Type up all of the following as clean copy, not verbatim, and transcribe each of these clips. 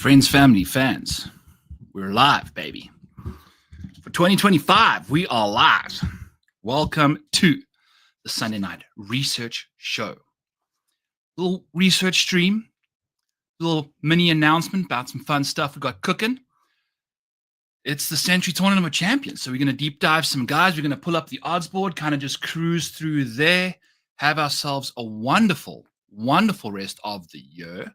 Friends, family, fans, we're live, baby. For 2025, we are live. Welcome to the Sunday Night Research Show. Little research stream, little mini announcement about some fun stuff we got cooking. It's the Sentry Tournament of Champions. So we're going to deep dive some guys. We're going to pull up the odds board, kind of just cruise through there, have ourselves a wonderful, wonderful rest of the year.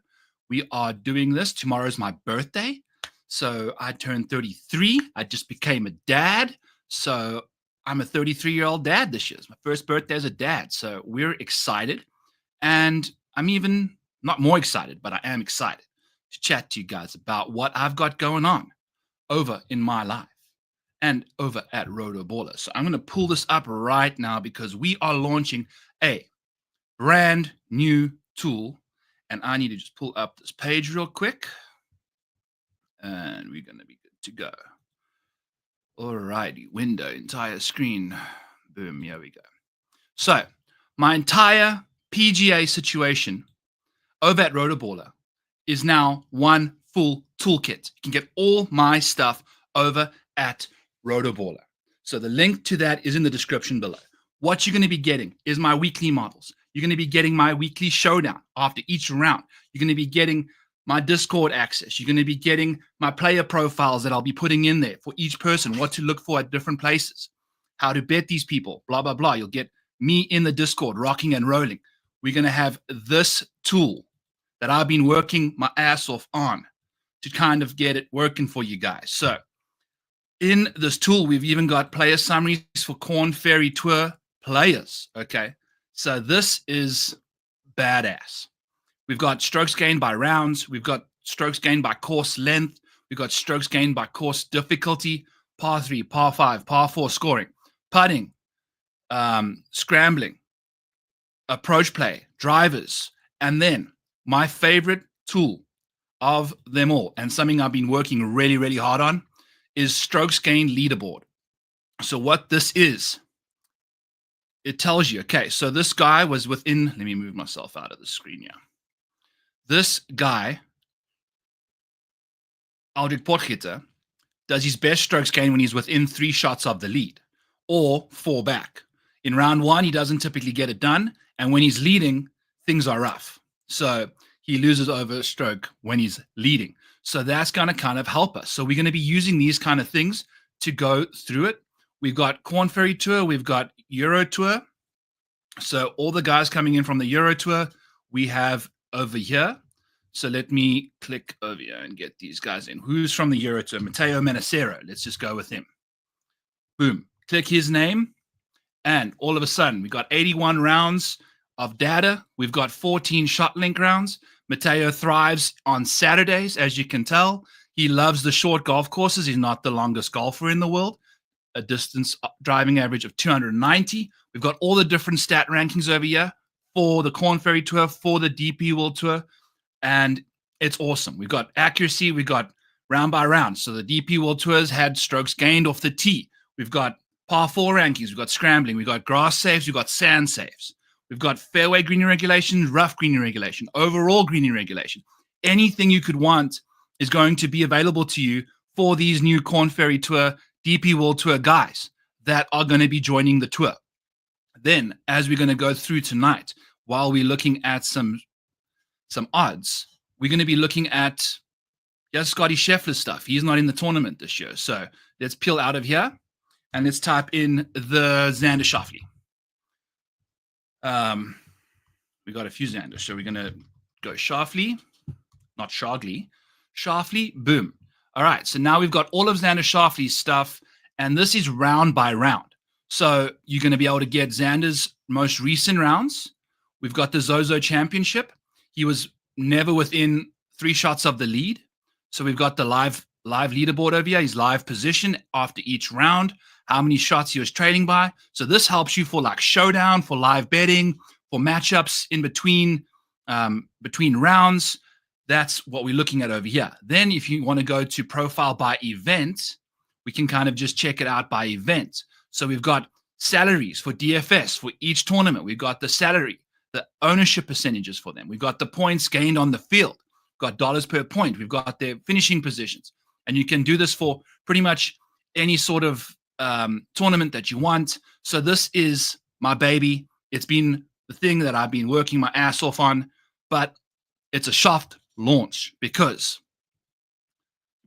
We are doing this. Tomorrow's my birthday. So I turned 33. I just became a dad. So I'm a 33-year-old dad this year. It's my first birthday as a dad. So we're excited. And I'm even not more excited, but I am excited to chat to you guys about what I've got going on over in my life and over at Rotoballer. So I'm going to pull this up right now because we are launching a brand new tool. And I need to just pull up this page real quick. And we're going to be good to go. All righty. Window, entire screen. Boom. Here we go. So my entire PGA situation over at Rotoballer is now one full toolkit. You can get all my stuff over at Rotoballer. So the link to that is in the description below. What you're going to be getting is my weekly models. You're going to be getting my weekly showdown after each round. You're going to be getting my Discord access. You're going to be getting my player profiles that I'll be putting in there for each person, what to look for at different places, how to bet these people, blah, blah, blah. You'll get me in the Discord rocking and rolling. We're going to have this tool that I've been working my ass off on to kind of get it working for you guys. So in this tool, we've even got player summaries for Corn Ferry Tour players, okay? So this is badass. We've got strokes gained by rounds. We've got strokes gained by course length. We've got strokes gained by course difficulty, par 3, par 5, par 4 scoring, putting, scrambling, approach play, drivers, and then my favorite tool of them all, and something I've been working really, really hard on, is strokes gained leaderboard. So what this is, it tells you, okay, so this guy was within, let me move myself out of the screen here. This guy, Aldrich Potgieter, does his best strokes gain when he's within 3 shots of the lead or 4 back. In round 1, he doesn't typically get it done. And when he's leading, things are rough. So he loses over a stroke when he's leading. So that's going to kind of help us. So we're going to be using these kind of things to go through it. We've got Corn Ferry Tour. We've got Euro Tour. So all the guys coming in from the Euro Tour, we have over here. So let me click over here and get these guys in. Who's from the Euro Tour? Matteo Menacero. Let's just go with him. Boom. Click his name. And all of a sudden, we've got 81 rounds of data. We've got 14 shot link rounds. Matteo thrives on Saturdays, as you can tell. He loves the short golf courses. He's not the longest golfer in the world. A distance driving average of 290. We've got all the different stat rankings over here for the Corn Ferry Tour, for the DP World Tour, and it's awesome. We've got accuracy. We've got round by round. So the DP World Tours had strokes gained off the tee. We've got par 4 rankings. We've got scrambling. We've got grass saves. We've got sand saves. We've got fairway greening regulation, rough greening regulation, overall greening regulation. Anything you could want is going to be available to you for these new Corn Ferry Tour, DP World Tour guys that are going to be joining the tour. Then, as we're going to go through tonight, while we're looking at some odds, we're going to be looking at Scotty Scheffler's stuff. He's not in the tournament this year. So let's peel out of here and let's type in the Xander Schauffele. We got a few Xanders. So we're going to go Schauffele, not Shogley. Schauffele, boom. All right. So now we've got all of Xander Schauffele's stuff, and this is round by round. So you're going to be able to get Xander's most recent rounds. We've got the Zozo Championship. He was never within 3 shots of the lead. So we've got the live leaderboard over here. His live position after each round, how many shots he was trailing by. So this helps you for like showdown, for live betting, for matchups in between rounds. That's what we're looking at over here. Then if you want to go to profile by event, we can kind of just check it out by event. So we've got salaries for DFS for each tournament. We've got the salary, the ownership percentages for them. We've got the points gained on the field. got dollars per point. We've got their finishing positions. And you can do this for pretty much any sort of tournament that you want. So this is my baby. It's been the thing that I've been working my ass off on, but it's a soft launch because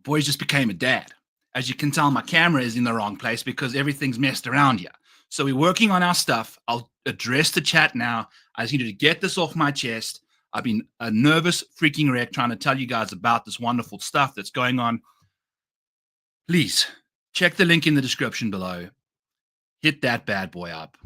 boys just became a dad. As you can tell, my camera is in the wrong place because everything's messed around here. So we're working on our stuff. I'll address the chat now. I just needed to get this off my chest. I've been a nervous freaking wreck trying to tell you guys about this wonderful stuff that's going on. Please check the link in the description below. Hit that bad boy up.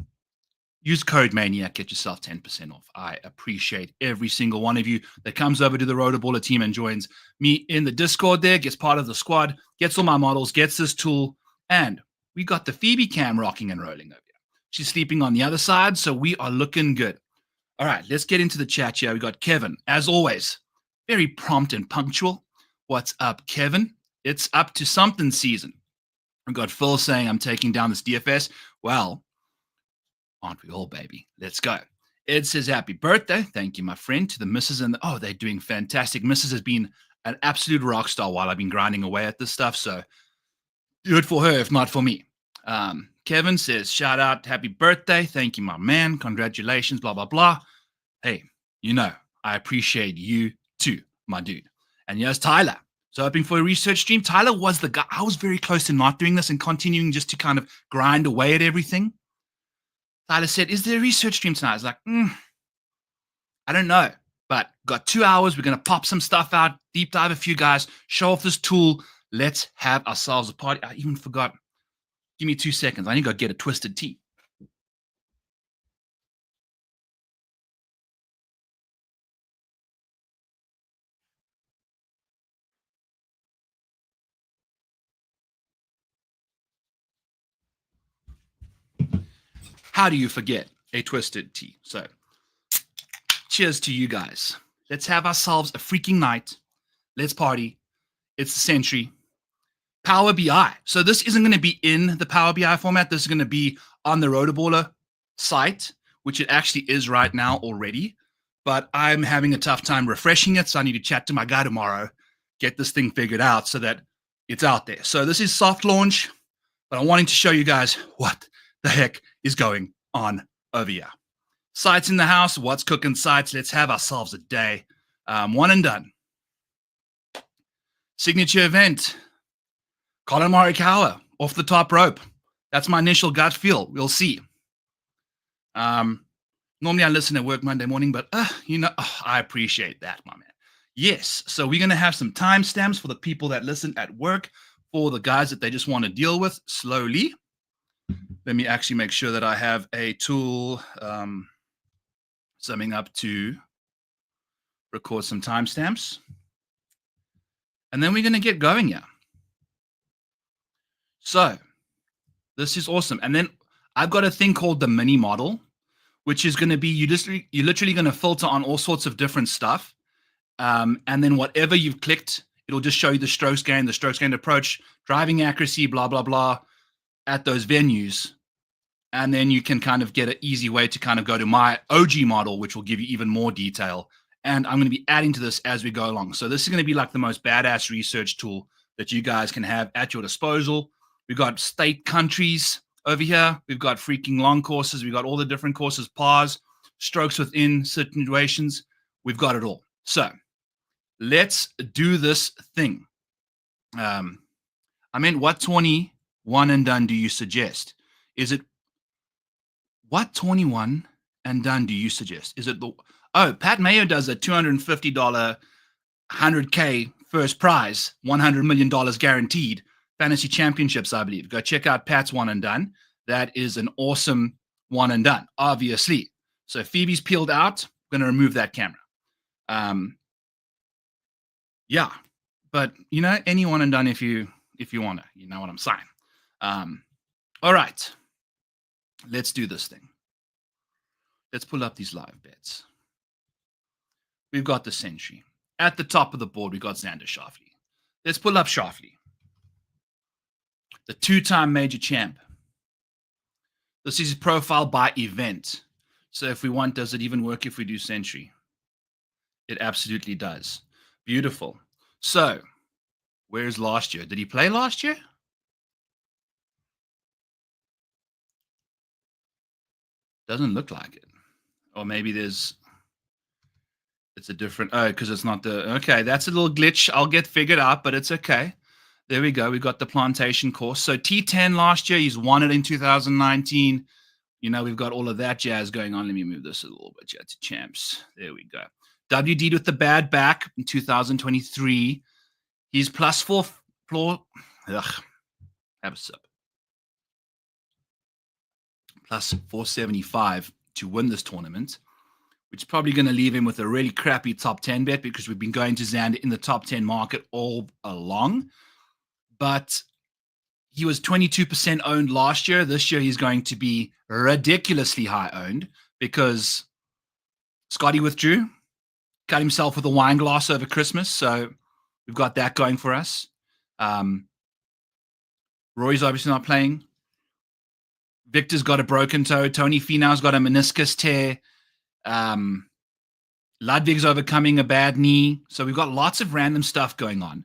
Use code Maniac, get yourself 10% off. I appreciate every single one of you that comes over to the Rotoballer team and joins me in the Discord there, gets part of the squad, gets all my models, gets this tool, and we got the Phoebe cam rocking and rolling over here. She's sleeping on the other side, so we are looking good. All right, let's get into the chat here. We got Kevin, as always, very prompt and punctual. What's up, Kevin? It's up to something season. We got Phil saying, I'm taking down this DFS. Well, aren't we all, baby? Let's go. Ed says, happy birthday. Thank you, my friend. To the missus and they're doing fantastic. Mrs. has been an absolute rock star while I've been grinding away at this stuff. So good for her, if not for me. Kevin says, shout out, happy birthday. Thank you, my man. Congratulations, blah, blah, blah. Hey, I appreciate you too, my dude. And here's Tyler. So hoping for a research stream. Tyler was the guy. I was very close to not doing this and continuing just to kind of grind away at everything. Tyler said, is there a research stream tonight? I was like, I don't know, but got 2 hours. We're going to pop some stuff out, deep dive a few guys, show off this tool. Let's have ourselves a party. I even forgot. Give me 2 seconds. I need to go get a twisted tea. How do you forget a twisted tea? So cheers to you guys. Let's have ourselves a freaking night. Let's party. It's the Sentry. Power BI. So this isn't going to be in the Power BI format. This is going to be on the Rotoballer site, which it actually is right now already. But I'm having a tough time refreshing it, so I need to chat to my guy tomorrow, get this thing figured out so that it's out there. So this is soft launch, but I'm wanting to show you guys what the heck is going on over here. Sites in the house. What's cooking sites? Let's have ourselves a day. One and done. Signature event. Colin Morikawa off the top rope. That's my initial gut feel. We'll see. Normally I listen at work Monday morning, but I appreciate that, my man. Yes, so we're going to have some timestamps for the people that listen at work, for the guys that they just want to deal with slowly. Let me actually make sure that I have a tool summing up to record some timestamps. And then we're going to get going here. So this is awesome. And then I've got a thing called the mini model, which is going to be, you're literally going to filter on all sorts of different stuff. And then whatever you've clicked, it'll just show you the strokes gain, approach, driving accuracy, blah, blah, blah, at those venues. And then you can kind of get an easy way to kind of go to my OG model, which will give you even more detail. And I'm going to be adding to this as we go along. So this is going to be like the most badass research tool that you guys can have at your disposal. We've got state countries over here. We've got freaking long courses. We've got all the different courses, pars, strokes within situations. We've got it all. So let's do this thing. What 21 and done do you suggest? Is it what 21 and done do you suggest? Is it Pat Mayo does a $250 100K first prize, $100 million guaranteed fantasy championships, I believe. Go check out Pat's one and done. That is an awesome one and done, obviously. So Phoebe's peeled out. I'm going to remove that camera. Yeah, but any one and done if you want to, you know what I'm saying. All right, let's do this thing. Let's pull up these live bets. We've got the Sentry. At the top of the board, we've got Xander Schauffele. Let's pull up Schauffele, the two-time major champ. This is his profile by event. So if we want, does it even work if we do Sentry? It absolutely does. Beautiful. So, where's last year? Did he play last year? Doesn't look like it. Or maybe it's a different, oh, because it's not the, okay, that's a little glitch. I'll get figured out, but it's okay. There we go. We got the plantation course. So T10 last year, he's won it in 2019. We've got all of that jazz going on. Let me move this a little bit. Yeah, to champs. There we go. WD with the bad back in 2023. He's plus floor. Ugh, have a sip. Plus 475 to win this tournament, which is probably going to leave him with a really crappy top 10 bet because we've been going to Xander in the top 10 market all along. But he was 22% owned last year. This year, he's going to be ridiculously high owned because Scotty withdrew, cut himself with a wine glass over Christmas. So we've got that going for us. Roy's obviously not playing. Victor's got a broken toe. Tony Finau's got a meniscus tear. Ludwig's overcoming a bad knee. So we've got lots of random stuff going on.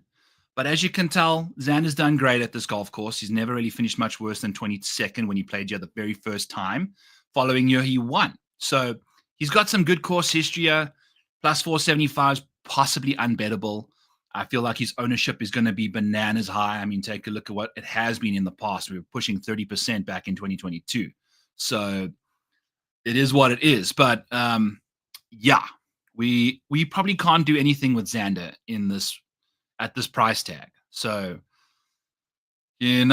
But as you can tell, Xander's done great at this golf course. He's never really finished much worse than 22nd when he played here the very first time. Following year, he won. So he's got some good course history here. Plus 475 is possibly unbettable. I feel like his ownership is going to be bananas high. I mean, take a look at what it has been in the past. We were pushing 30% back in 2022. So it is what it is. But yeah, we probably can't do anything with Xander at this price tag. So, I'm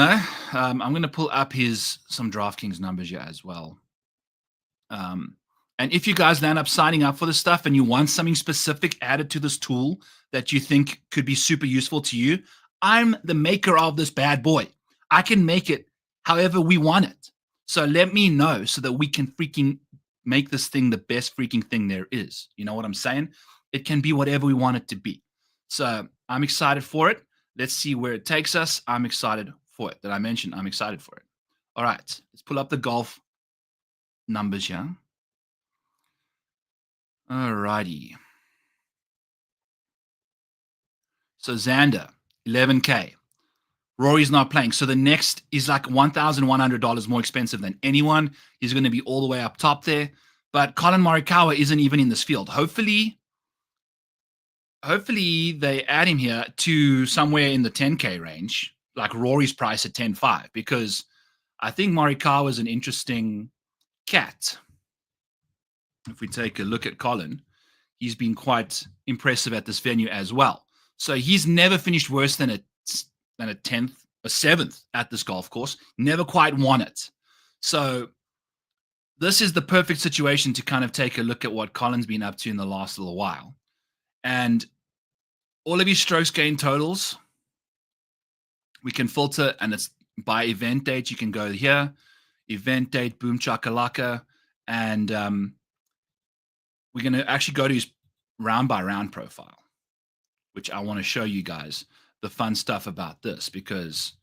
going to pull up some DraftKings numbers here as well. And if you guys land up signing up for this stuff and you want something specific added to this tool that you think could be super useful to you, I'm the maker of this bad boy. I can make it however we want it. So let me know so that we can freaking make this thing the best freaking thing there is. You know what I'm saying? It can be whatever we want it to be. So I'm excited for it. Let's see where it takes us. I'm excited for it. Did I mention I'm excited for it? All right. Let's pull up the golf numbers here. All righty. So Xander, 11K. Rory's not playing. So the next is like $1,100 more expensive than anyone. He's going to be all the way up top there. But Colin Morikawa isn't even in this field. Hopefully they add him here to somewhere in the 10K range, like Rory's price at 10.5, because I think Morikawa is an interesting cat. If we take a look at Colin, he's been quite impressive at this venue as well. So he's never finished worse than a 10th, a 7th at this golf course. Never quite won it. So this is the perfect situation to kind of take a look at what Colin's been up to in the last little while. And all of his strokes gain totals, we can filter, and it's by event date. You can go here, event date, boom chakalaka, and we're going to actually go to his round by round profile, which I want to show you guys the fun stuff about this because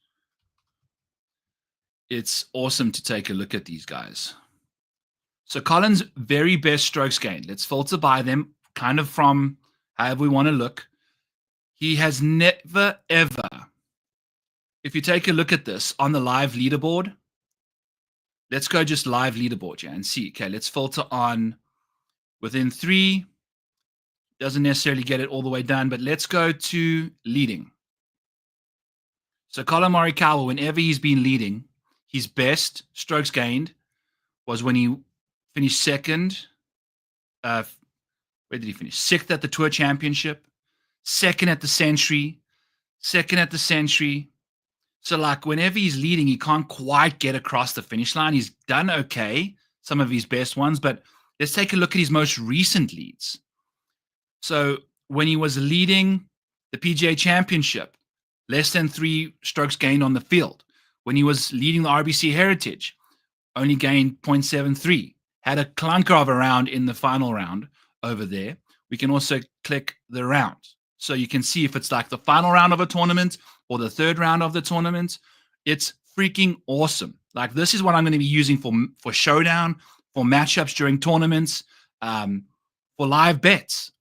it's awesome to take a look at these guys. So Colin's very best strokes gained. Let's filter by them kind of from however we want to look. He has never, ever, if you take a look at this on the live leaderboard, let's go just live leaderboard here and see. Okay, let's filter on within 3. Doesn't necessarily get it all the way done, but let's go to leading. So Colin Morikawa, whenever he's been leading, his best strokes gained was when he finished second. Where did he finish? 6th at the Tour Championship, 2nd at the Sentry, 2nd at the Sentry. So like whenever he's leading, he can't quite get across the finish line. He's done okay, some of his best ones, but let's take a look at his most recent leads. So when he was leading the PGA Championship, less than 3 strokes gained on the field. When he was leading the RBC Heritage, only gained 0.73. Had a clunker of a round in the final round over there. We can also click the round. So you can see if it's like the final round of a tournament or the 3rd round of the tournament. It's freaking awesome. Like this is what I'm going to be using for showdown, for matchups during tournaments, for live bets.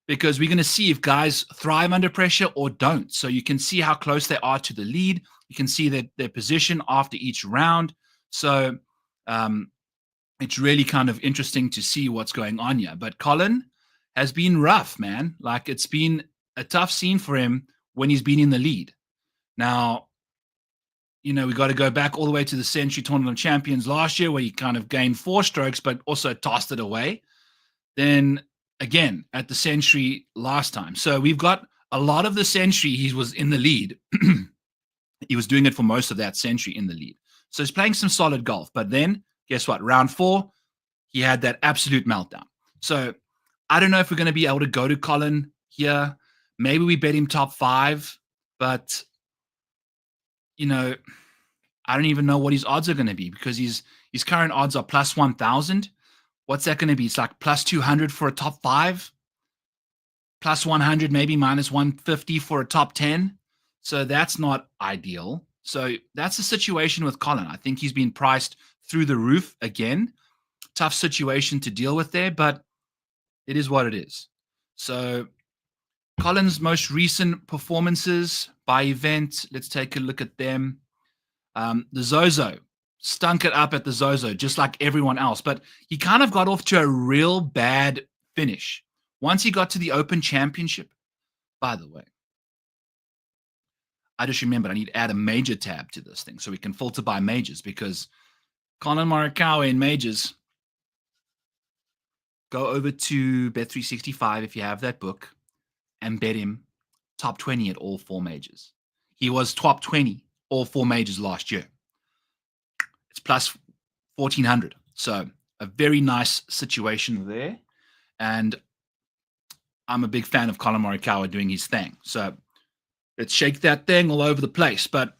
because we're going to see if guys thrive under pressure or don't. So you can see how close they are to the lead. You can see their position after each round. So it's really kind of interesting to see what's going on here. But Colin has been rough, man. Like, it's been a tough scene for him when he's been in the lead. Now, we got to go back all the way to the Sentry Tournament of Champions last year, where he kind of gained 4 strokes, but also tossed it away. Then again at the Sentry last time. So we've got a lot of the Sentry. He was in the lead. He was doing it for most of that Sentry in the lead. So he's playing some solid golf. But then guess what? Round 4, he had that absolute meltdown. So I don't know if we're going to be able to go to Colin here. Maybe we bet him top 5, but I don't even know what his odds are going to be, because his current odds are plus 1,000. What's that going to be? It's like plus 200 for a top 5, plus 100, maybe minus 150 for a top 10. So that's not ideal. So that's the situation with Colin. I think he's been priced through the roof again. Tough situation to deal with there, but it is what it is. So Colin's most recent performances by event, let's take a look at them. The Zozo stunk it up at the Zozo, just like everyone else, but he kind of got off to a real bad finish. Once he got to the Open Championship, by the way, I just remembered I need to add a major tab to this thing so we can filter by majors, because Colin Morikawa in majors, go over to Bet365 if you have that book and bet him top 20 at all 4 majors. He was top 20 all 4 majors last year. It's plus 1,400. So a very nice situation there. And I'm a big fan of Colin Morikawa doing his thing. So let's shake that thing all over the place. But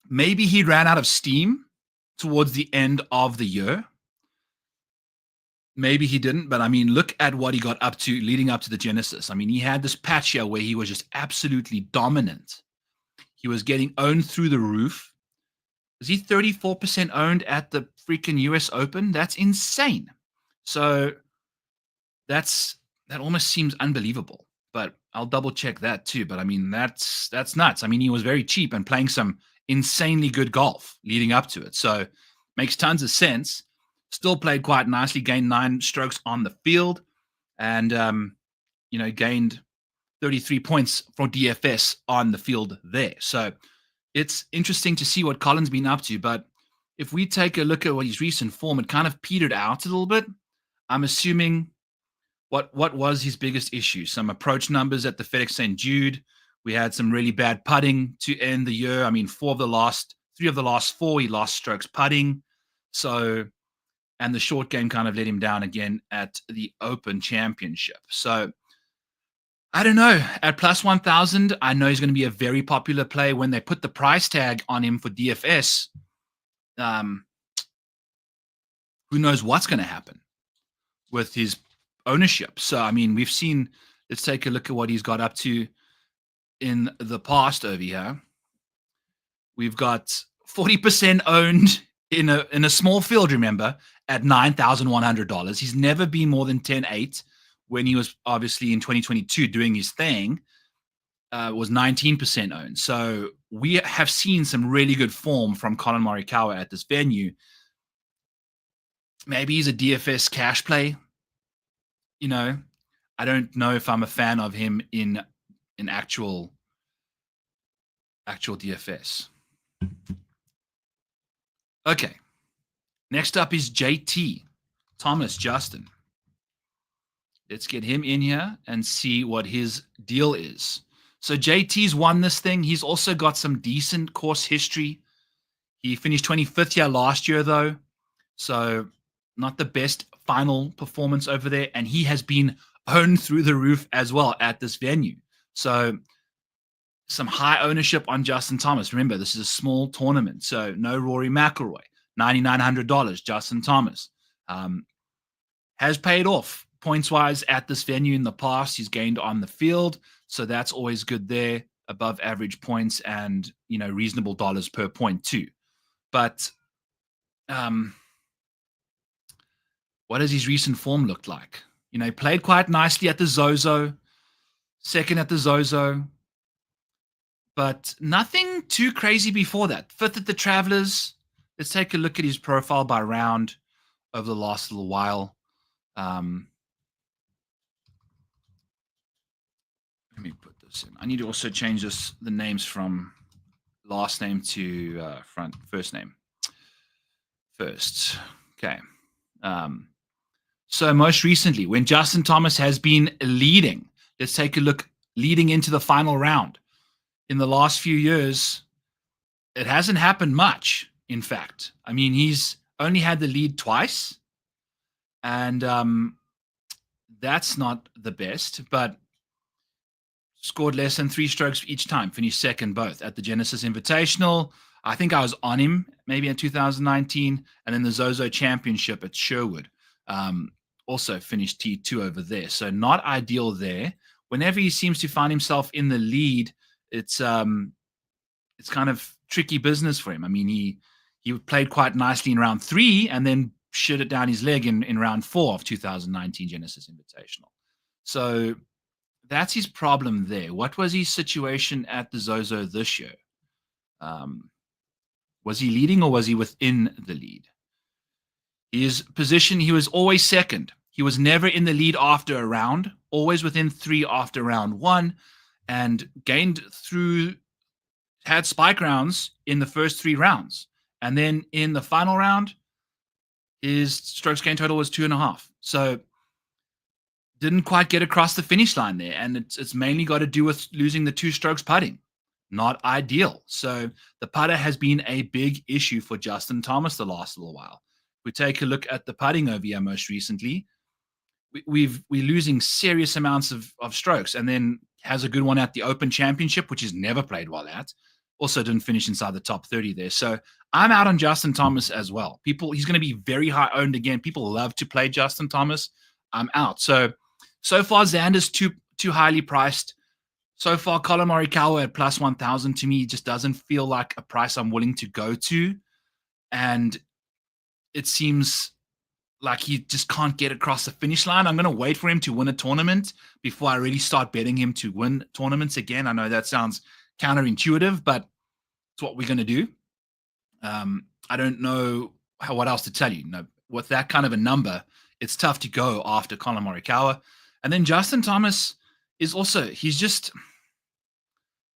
maybe he ran out of steam towards the end of the year. Maybe he didn't, but I mean, look at what he got up to leading up to the Genesis. I mean, he had this patch here where he was just absolutely dominant. He was getting owned through the roof. Was he 34% owned at the freaking US Open? That's insane. So that almost seems unbelievable, but I'll double check that too. But I mean, that's nuts. I mean, he was very cheap and playing some insanely good golf leading up to it. So makes tons of sense. Still played quite nicely, gained 9 strokes on the field, and gained 33 points for DFS on the field there. So it's interesting to see what Colin's been up to. But if we take a look at what his recent form, it kind of petered out a little bit. I'm assuming what was his biggest issue? Some approach numbers at the FedEx St. Jude. We had some really bad putting to end the year. I mean, 3 of the last 4, he lost strokes putting. So, and the short game kind of let him down again at the Open Championship. So I don't know. At plus 1,000, I know he's going to be a very popular play. When they put the price tag on him for DFS, who knows what's going to happen with his ownership. So, I mean, we've seen, let's take a look at what he's got up to in the past over here. We've got 40% owned in a small field, remember, at $9,100. He's never been more than 10.8 when he was obviously in 2022 doing his thing, was 19% owned. So we have seen some really good form from Colin Morikawa at this venue. Maybe he's a DFS cash play. I don't know if I'm a fan of him in actual DFS. Okay. Next up is JT Thomas Justin. Let's get him in here and see what his deal is. So JT's won this thing. He's also got some decent course history. He finished 25th here last year, though. So not the best final performance over there. And he has been owned through the roof as well at this venue. So some high ownership on Justin Thomas. Remember, this is a small tournament. So no Rory McIlroy. $9,900, Justin Thomas. Has paid off points-wise at this venue in the past. He's gained on the field. So that's always good there. Above average points and, reasonable dollars per point too. But what does his recent form look like? He played quite nicely at the Zozo. second at the Zozo, but nothing too crazy before that. Fifth at the Travelers. Let's take a look at his profile by round over the last little while. Let me put this in. I need to also change the names from last name to first name. First. Okay. So most recently, when Justin Thomas has been leading, let's take a look leading into the final round. In the last few years, it hasn't happened much, in fact. I mean, he's only had the lead twice, and that's not the best, but scored less than 3 strokes each time, finished second both at the Genesis Invitational. I think I was on him maybe in 2019, and then the Zozo Championship at Sherwood. Also finished T2 over there. So not ideal there. Whenever he seems to find himself in the lead, it's kind of tricky business for him. I mean, he played quite nicely in round 3 and then shit it down his leg in round 4 of 2019 Genesis Invitational. So that's his problem there. What was his situation at the Zozo this year? Was he leading or was he within the lead? His position, he was always second. He was never in the lead after a round, always within 3 after round 1, and had spike rounds in the first 3 rounds. And then in the final round, his strokes gain total was 2.5. So didn't quite get across the finish line there. And it's mainly got to do with losing the 2 strokes putting. Not ideal. So the putter has been a big issue for Justin Thomas the last little while. We take a look at the putting over here most recently. We're losing serious amounts of strokes, and then has a good one at the Open Championship, which he's never played well at. Also didn't finish inside the top 30 there. So I'm out on Justin Thomas as well. He's going to be very high owned again. People love to play Justin Thomas. I'm out. So far, Xander's too highly priced. So far, Colin Morikawa at plus 1,000 to me just doesn't feel like a price I'm willing to go to. And it seems like he just can't get across the finish line. I'm going to wait for him to win a tournament before I really start betting him to win tournaments again. I know that sounds counterintuitive, but it's what we're going to do. I don't know what else to tell you. No, with that kind of a number, it's tough to go after Colin Morikawa. And then Justin Thomas is also,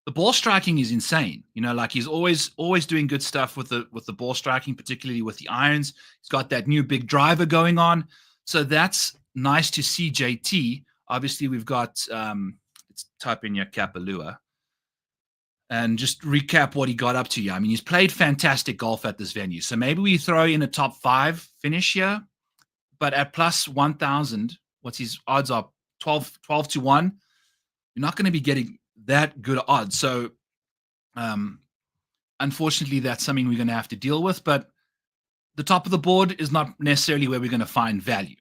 the ball striking is insane. Like he's always doing good stuff with the ball striking, particularly with the irons. He's got that new big driver going on. So that's nice to see JT. Obviously, we've got, let's type in your Kapalua and just recap what he got up to here. I mean, he's played fantastic golf at this venue. So maybe we throw in a top 5 finish here, but at plus 1,000, what's his odds are? 12 to 1. You're not going to be getting that good odds. So unfortunately, that's something we're going to have to deal with. But the top of the board is not necessarily where we're going to find value.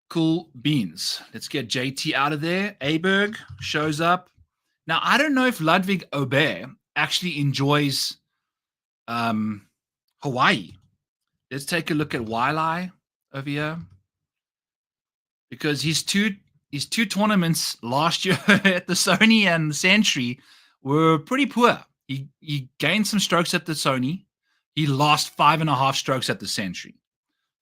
Cool beans. Let's get JT out of there. Aberg shows up. Now, I don't know if Ludwig Aubert actually enjoys Hawaii. Let's take a look at Wailai over here. Because his two tournaments last year at the Sony and the Sentry were pretty poor. He gained some strokes at the Sony. He lost 5.5 strokes at the Sentry.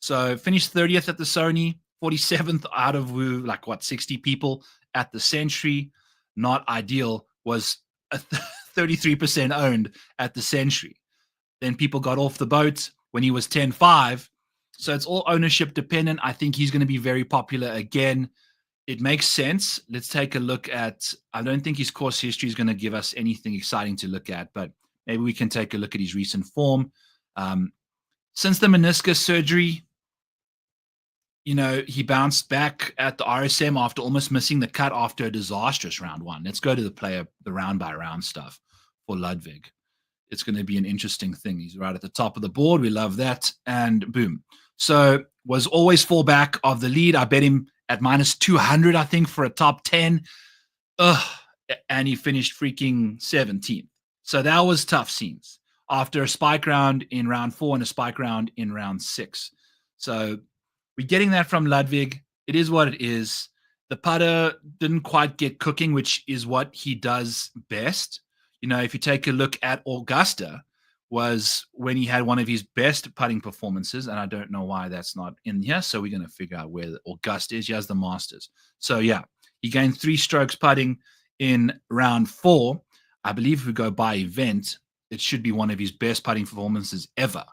So finished 30th at the Sony, 47th out of 60 people at the Sentry. Not ideal. Was 33% owned at the Sentry. Then people got off the boat when he was 10-5. So it's all ownership dependent. I think he's going to be very popular again. It makes sense. Let's take a look at, I don't think his course history is going to give us anything exciting to look at, but maybe we can take a look at his recent form. Since the meniscus surgery, he bounced back at the RSM after almost missing the cut after a disastrous round 1. Let's go to the round by round stuff for Ludwig. It's going to be an interesting thing. He's right at the top of the board. We love that. And boom. So was always fall back of the lead. I bet him at minus 200, I think, for a top 10. And he finished freaking 17th. So that was tough scenes after a spike round in round 4 and a spike round in round 6. So we're getting that from Ludwig. It is what it is. The putter didn't quite get cooking, which is what he does best. If you take a look at Augusta, was when he had one of his best putting performances, and I don't know why that's not in here. So we're going to figure out where Augusta is. He has the Masters. So yeah, he gained 3 strokes putting in round 4. I believe if we go by event, it should be one of his best putting performances ever.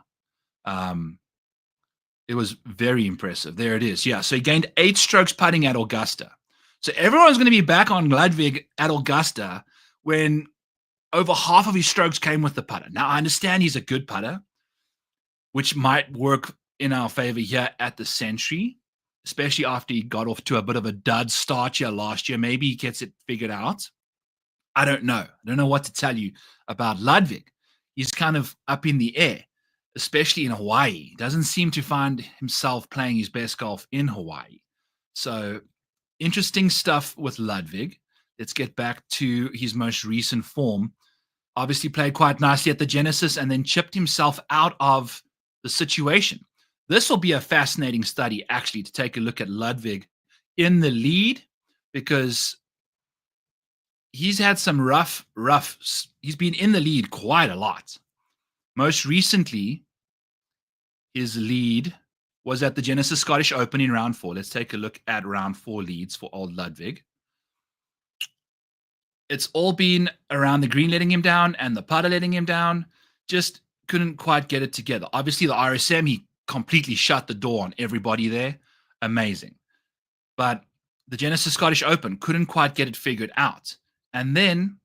It was very impressive. There it is. Yeah, so he gained 8 strokes putting at Augusta. So everyone's going to be back on Ludwig at Augusta when over half of his strokes came with the putter. Now, I understand he's a good putter, which might work in our favor here at the Sentry, especially after he got off to a bit of a dud start here last year. Maybe he gets it figured out. I don't know. I don't know what to tell you about Ludwig. He's kind of up in the air, especially in Hawaii. He doesn't seem to find himself playing his best golf in Hawaii. So interesting stuff with Ludwig. Let's get back to his most recent form. Obviously played quite nicely at the Genesis and then chipped himself out of the situation. This will be a fascinating study, actually, to take a look at Ludwig in the lead, because he's had some rough. He's been in the lead quite a lot. Most recently, his lead was at the Genesis Scottish Open in round 4. Let's take a look at round 4 leads for old Ludwig. It's all been around the green letting him down and the putter letting him down. Just couldn't quite get it together. Obviously, the RSM, he completely shut the door on everybody there. Amazing. But the Genesis Scottish Open couldn't quite get it figured out. And then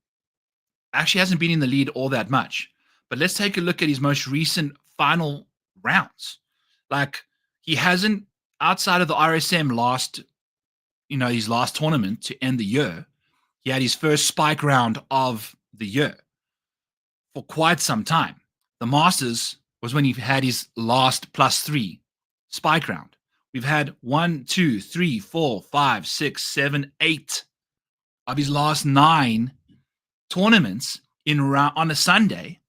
actually hasn't been in the lead all that much. But let's take a look at his most recent final rounds. Like, he hasn't, outside of the RSM his last tournament to end the year, he had his first spike round of the year for quite some time. The Masters was when he had his last +3 spike round. We've had 1, 2, 3, 4, 5, 6, 7, 8 of his last 9 tournaments on a Sunday.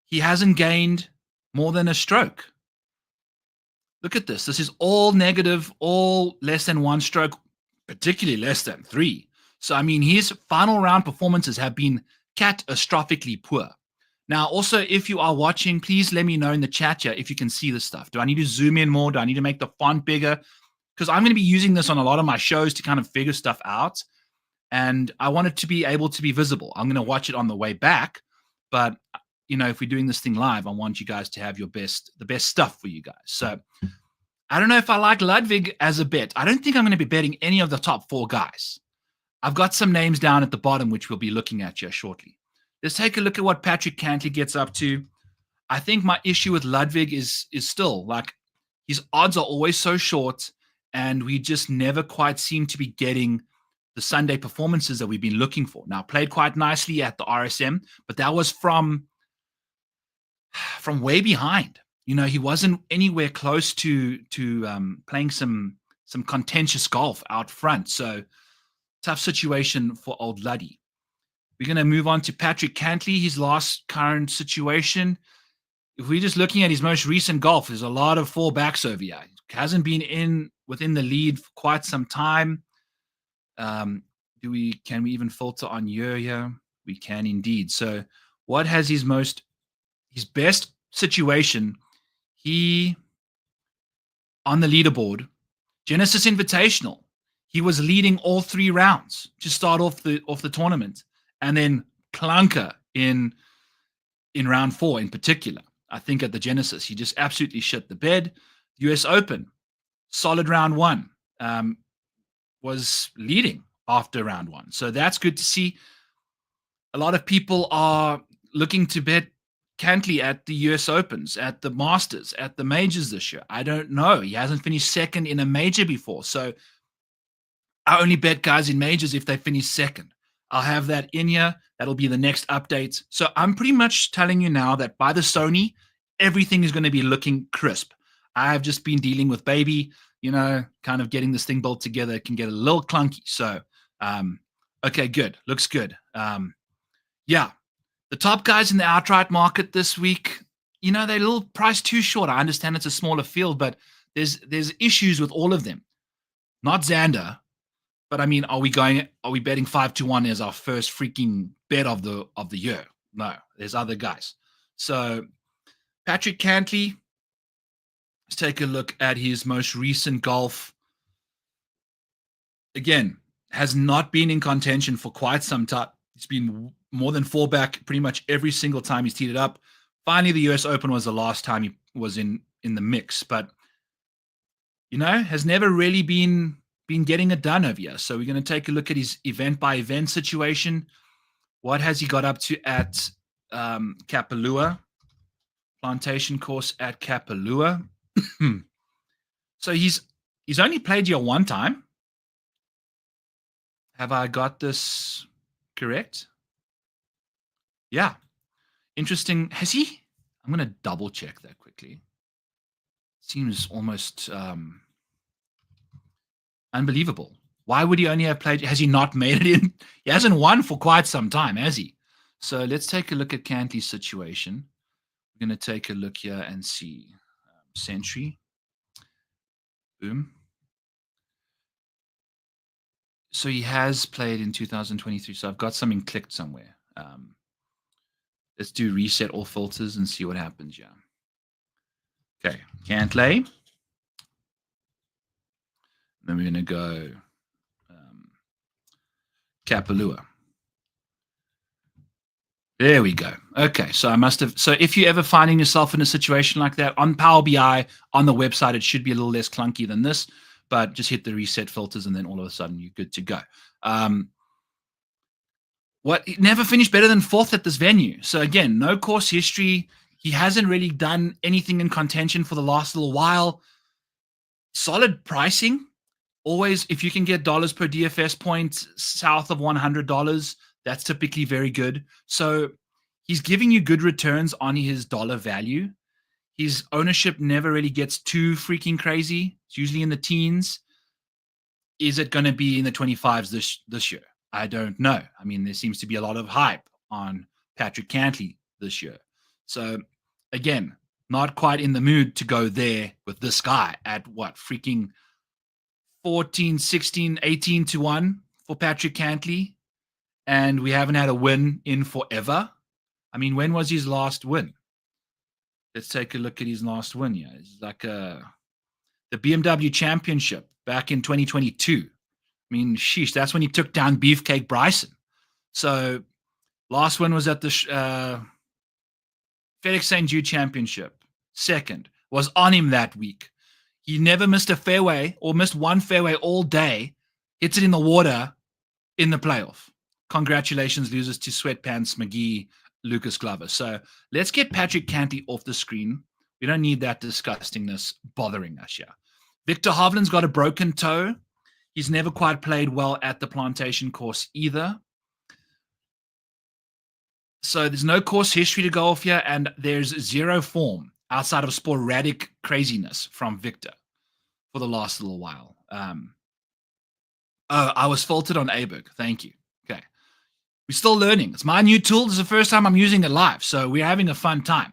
He hasn't gained more than a stroke. Look at this. This is all negative, all less than 1 stroke, particularly less than 3. So, I mean, his final round performances have been catastrophically poor. Now, also, if you are watching, please let me know in the chat here if you can see this stuff. Do I need to zoom in more? Do I need to make the font bigger? Because I'm going to be using this on a lot of my shows to kind of figure stuff out. And I want it to be able to be visible. I'm going to watch it on the way back. But, if we're doing this thing live, I want you guys to have the best stuff for you guys. So I don't know if I like Ludwig as a bet. I don't think I'm going to be betting any of the top 4 guys. I've got some names down at the bottom, which we'll be looking at here shortly. Let's take a look at what Patrick Cantley gets up to. I think my issue with Ludwig is still, like, his odds are always so short, and we just never quite seem to be getting the Sunday performances that we've been looking for. Now, played quite nicely at the RSM, but that was from way behind. He wasn't anywhere close to playing some contentious golf out front. So tough situation for old Luddy. We're going to move on to Patrick Cantley, his last current situation. If we're just looking at his most recent golf, there's a lot of fallbacks over here. He hasn't been within the lead for quite some time. Can we even filter on year here? We can indeed. So what has his best situation? He, on the leaderboard, Genesis Invitational, he was leading all 3 rounds to start off the tournament, and then clunker in round 4 in particular. I think at the Genesis, he just absolutely shit the bed. US Open, solid round 1, was leading after round 1. So that's good to see. A lot of people are looking to bet Cantley at the US Opens, at the Masters, at the majors this year. I don't know. He hasn't finished second in a major before. So I only bet guys in majors if they finish second. I'll have that in here. That'll be the next update. So I'm pretty much telling you now that by the Sony, everything is going to be looking crisp. I've just been dealing with baby, kind of getting this thing built together. It can get a little clunky. So, okay, good. Looks good. Yeah. The top guys in the outright market this week, they're a little priced too short. I understand it's a smaller field, but there's issues with all of them. Not Xander, But I mean, are we betting 5-1 as our first freaking bet of the year? No, there's other guys. So Patrick Cantley, let's take a look at his most recent golf. Again, has not been in contention for quite some time. He's been more than 4 back pretty much every single time he's teed it up. Finally, the US Open was the last time he was in the mix, but has never really been getting it done over here. So we're going to take a look at his event by event situation. What has he got up to at Kapalua? Plantation course at Kapalua. So he's only played here one time. Have I got this correct? Yeah. Interesting. Has he? I'm going to double check that quickly. Seems almost unbelievable. Why would he only have played? Has he not made it in? He hasn't won for quite some time, has he? So let's take a look at Cantley's situation. We're going to take a look here and see. Sentry. Boom. So he has played in 2023. So I've got something clicked somewhere. Let's do reset all filters and see what happens. Yeah. Okay. Cantley. Then we're going to go Kapalua. There we go. Okay, so if you're ever finding yourself in a situation like that, on Power BI, on the website, it should be a little less clunky than this, but just hit the reset filters and then all of a sudden you're good to go. He never finished better than 4th at this venue. So again, no course history. He hasn't really done anything in contention for the last little while. Solid pricing. Always, if you can get dollars per DFS point south of $100, that's typically very good. So he's giving you good returns on his dollar value. His ownership never really gets too freaking crazy. It's usually in the teens. Is it going to be in the 25s this year? I don't know. I mean, there seems to be a lot of hype on Patrick Cantley this year. So again, not quite in the mood to go there with this guy at what, freaking 14, 16, 18 to 1 for Patrick Cantley. And we haven't had a win in forever. I mean, when was his last win? Let's take a look at his last win. Yeah, it's like the BMW Championship back in 2022. I mean, sheesh, that's when he took down Beefcake Bryson. So last win was at the FedEx St. Jude Championship. Second was on him that week. He never missed a fairway or missed one fairway all day. Hits it in the water in the playoff. Congratulations, losers to Sweatpants McGee, Lucas Glover. So let's get Patrick Cantley off the screen. We don't need that disgustingness bothering us here. Victor Hovland's got a broken toe. He's never quite played well at the Plantation course either. So there's no course history to go off here, and there's zero form outside of sporadic craziness from Victor for the last little while. I was faulted on Aberg. Thank you. Okay. We're still learning. It's my new tool. This is the first time I'm using it live, so we're having a fun time.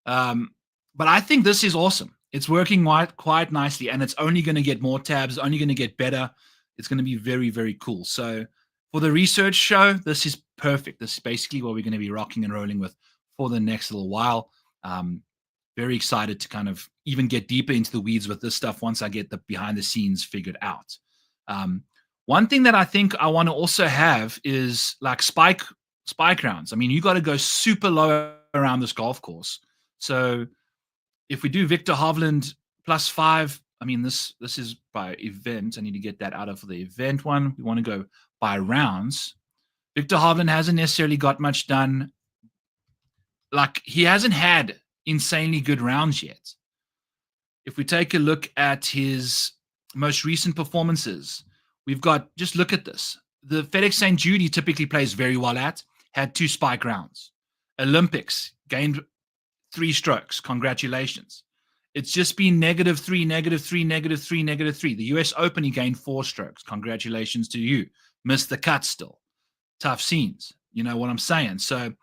But I think this is awesome. It's working quite nicely, and it's only going to get more tabs, only going to get better. It's going to be very, very cool. So for the research show, this is perfect. This is basically what we're going to be rocking and rolling with for the next little while. Very excited to kind of even get deeper into the weeds with this stuff once I get the behind the scenes figured out. One thing that I think I want to also have is like spike rounds. I mean, you got to go super low around this golf course. So if we do Victor Hovland +5, I mean, this is by event. I need to get that out of the event one. We want to go by rounds. Victor Hovland hasn't necessarily got much done. Like, he hasn't had insanely good rounds yet. If we take a look at his most recent performances, we've got, just look at this. The FedEx St. Jude he typically plays very well at, had 2 spike rounds. Olympics, gained 3 strokes. Congratulations. It's just been -3, -3, -3, -3. The US Open, he gained 4 strokes. Congratulations to you. Missed the cut still. Tough scenes. You know what I'm saying? So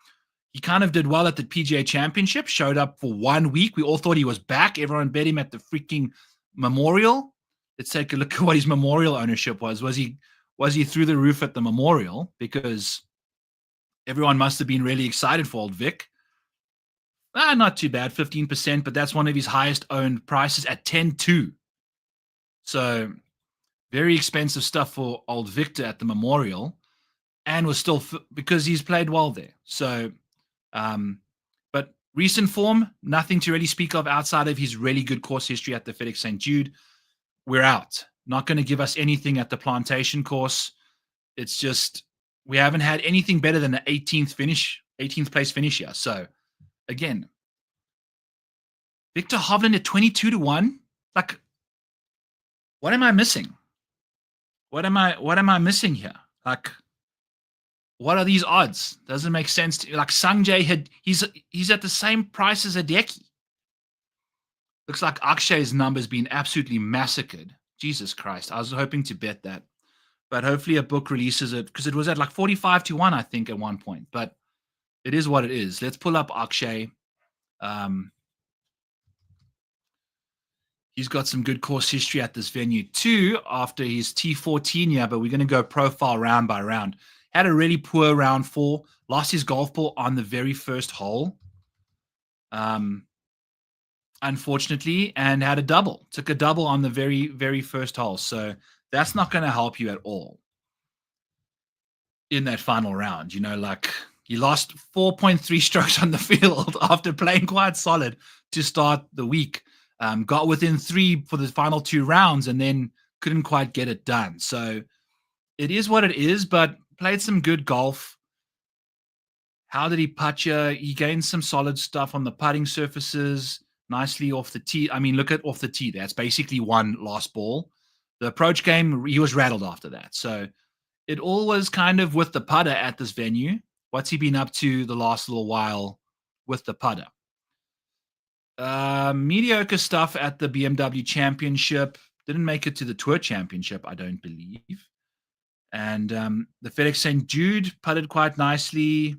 he kind of did well at the PGA Championship, showed up for 1 week. We all thought he was back. Everyone bet him at the freaking Memorial. Let's take a look at what his Memorial ownership was. Was he was he through the roof at the Memorial? Because everyone must have been really excited for old Vic. Not too bad, 15%, but that's one of his highest owned prices at 10.2. So very expensive stuff for old Victor at the Memorial, and was still because he's played well there. So, but recent form, nothing to really speak of outside of his really good course history at the FedEx St. Jude. We're out. Not going to give us anything at the Plantation course. It's just we haven't had anything better than an 18th place finish here. So, again, Victor Hovland at 22-1. Like, what am I missing? What am I missing here? Like, what are these odds? Doesn't make sense to like Sanjay he's at the same price as Hideki. Looks like Akshay's number's been absolutely massacred. Jesus Christ. I was hoping to bet that. But hopefully a book releases it because it was at like 45-1, I think, at one point. But it is what it is. Let's pull up Akshay. He's got some good course history at this venue too after his T14 year, but we're going to go profile round by round. Had a really poor round 4, lost his golf ball on the very first hole, unfortunately, and had a double. Took a double on the very, very first hole. So that's not going to help you at all in that final round. You know, like he lost 4.3 strokes on the field after playing quite solid to start the week. Got within 3 for the final 2 rounds and then couldn't quite get it done. So it is what it is, but played some good golf. How did he putt you? He gained some solid stuff on the putting surfaces, nicely off the tee. I mean, look at off the tee. That's basically one lost ball. The approach game, he was rattled after that. So it all was kind of with the putter at this venue. What's he been up to the last little while with the putter? Mediocre stuff at the BMW Championship. Didn't make it to the Tour Championship, I don't believe. And the FedEx St. Jude putted quite nicely.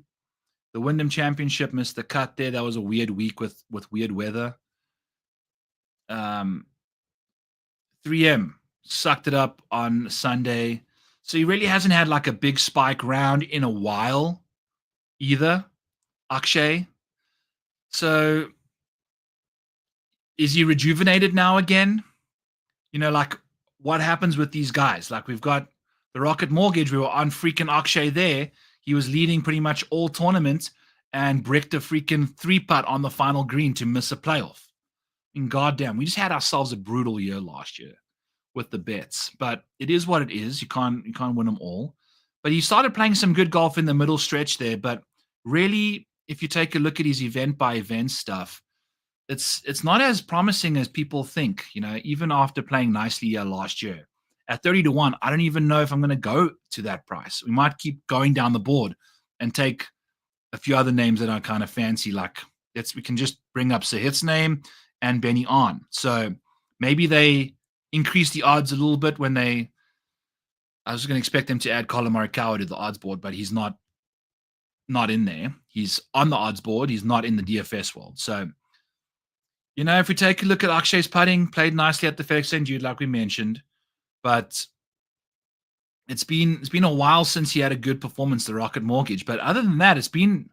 The Wyndham Championship missed the cut there. That was a weird week with weird weather. 3M sucked it up on Sunday. So he really hasn't had like a big spike round in a while either, Akshay. So is he rejuvenated now again? You know, like what happens with these guys? Like we've got the Rocket Mortgage. We were on freaking Akshay there. He was leading pretty much all tournaments and bricked a freaking 3-putt on the final green to miss a playoff. I mean, goddamn, we just had ourselves a brutal year last year with the bets. But it is what it is. You can't win them all. But he started playing some good golf in the middle stretch there. But really, if you take a look at his event by event stuff, it's not as promising as people think, you know, even after playing nicely last year. At 30-1, I don't even know if I'm going to go to that price. We might keep going down the board and take a few other names that I kind of fancy. Like we can just bring up Sahith's name and Benny On. So maybe they increase the odds a little bit when I was going to expect them to add Colin Morikawa to the odds board, but he's not in there. He's on the odds board. He's not in the DFS world. So, you know, if we take a look at Akshay's putting, played nicely at the FedEx St. Jude, like we mentioned, but it's been a while since he had a good performance, the Rocket Mortgage. But other than that, it's been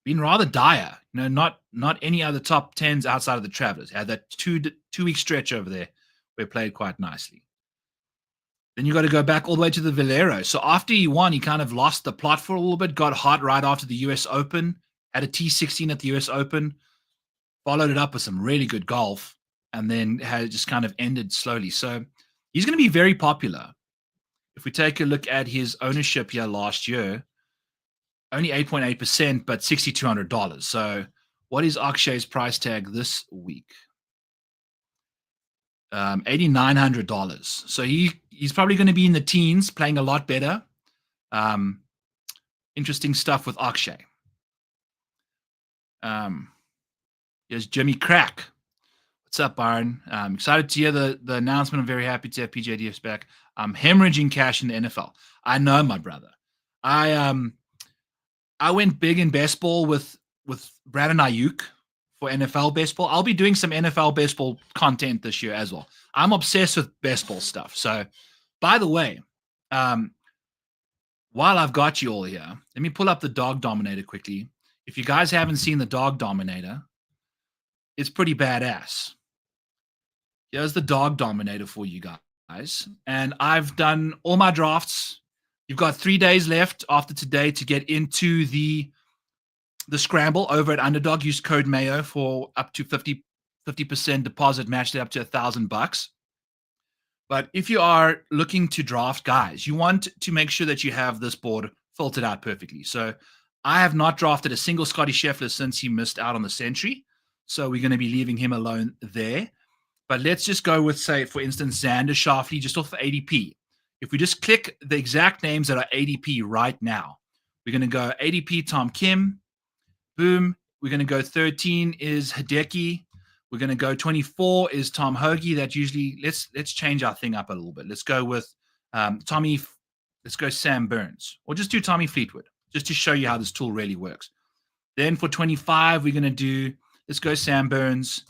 rather dire. You know, not any other top 10s outside of the Travelers. Had that two-week stretch over there where he played quite nicely. Then you got to go back all the way to the Valero. So after he won, he kind of lost the plot for a little bit, got hot right after the US Open, had a T16 at the US Open, followed it up with some really good golf, and then had just kind of ended slowly. So he's going to be very popular. If we take a look at his ownership here last year, only 8.8%, but $6,200. So what is Akshay's price tag this week? $8,900. So he's probably going to be in the teens, playing a lot better. Interesting stuff with Akshay. Here's Jimmy Crack. What's up, Byron? I'm excited to hear the announcement. I'm very happy to have PJDFs back. I'm hemorrhaging cash in the NFL. I know, my brother. I went big in baseball with Brandon Ayuk for NFL baseball. I'll be doing some NFL baseball content this year as well. I'm obsessed with baseball stuff. So, by the way, While I've got you all here, let me pull up the Dog Dominator quickly. If you guys haven't seen the Dog Dominator, it's pretty badass. Here's the Dog Dominator for you guys. And I've done all my drafts. You've got 3 days left after today to get into the scramble over at Underdog. Use code Mayo for up to 50% deposit matched up to $1,000. But if you are looking to draft guys, you want to make sure that you have this board filtered out perfectly. So I have not drafted a single Scotty Scheffler since he missed out on the Sentry. So we're going to be leaving him alone there. But let's just go with, say, for instance, Xander Schauffele, just off of ADP. If we just click the exact names that are ADP right now, we're going to go ADP Tom Kim. Boom. We're going to go 13 is Hideki. We're going to go 24 is Tom Hoagie. That usually, let's change our thing up a little bit. Let's go with Tommy. Let's go Sam Burns, or just do Tommy Fleetwood, just to show you how this tool really works. Then for 25, we're going to do, let's go Sam Burns.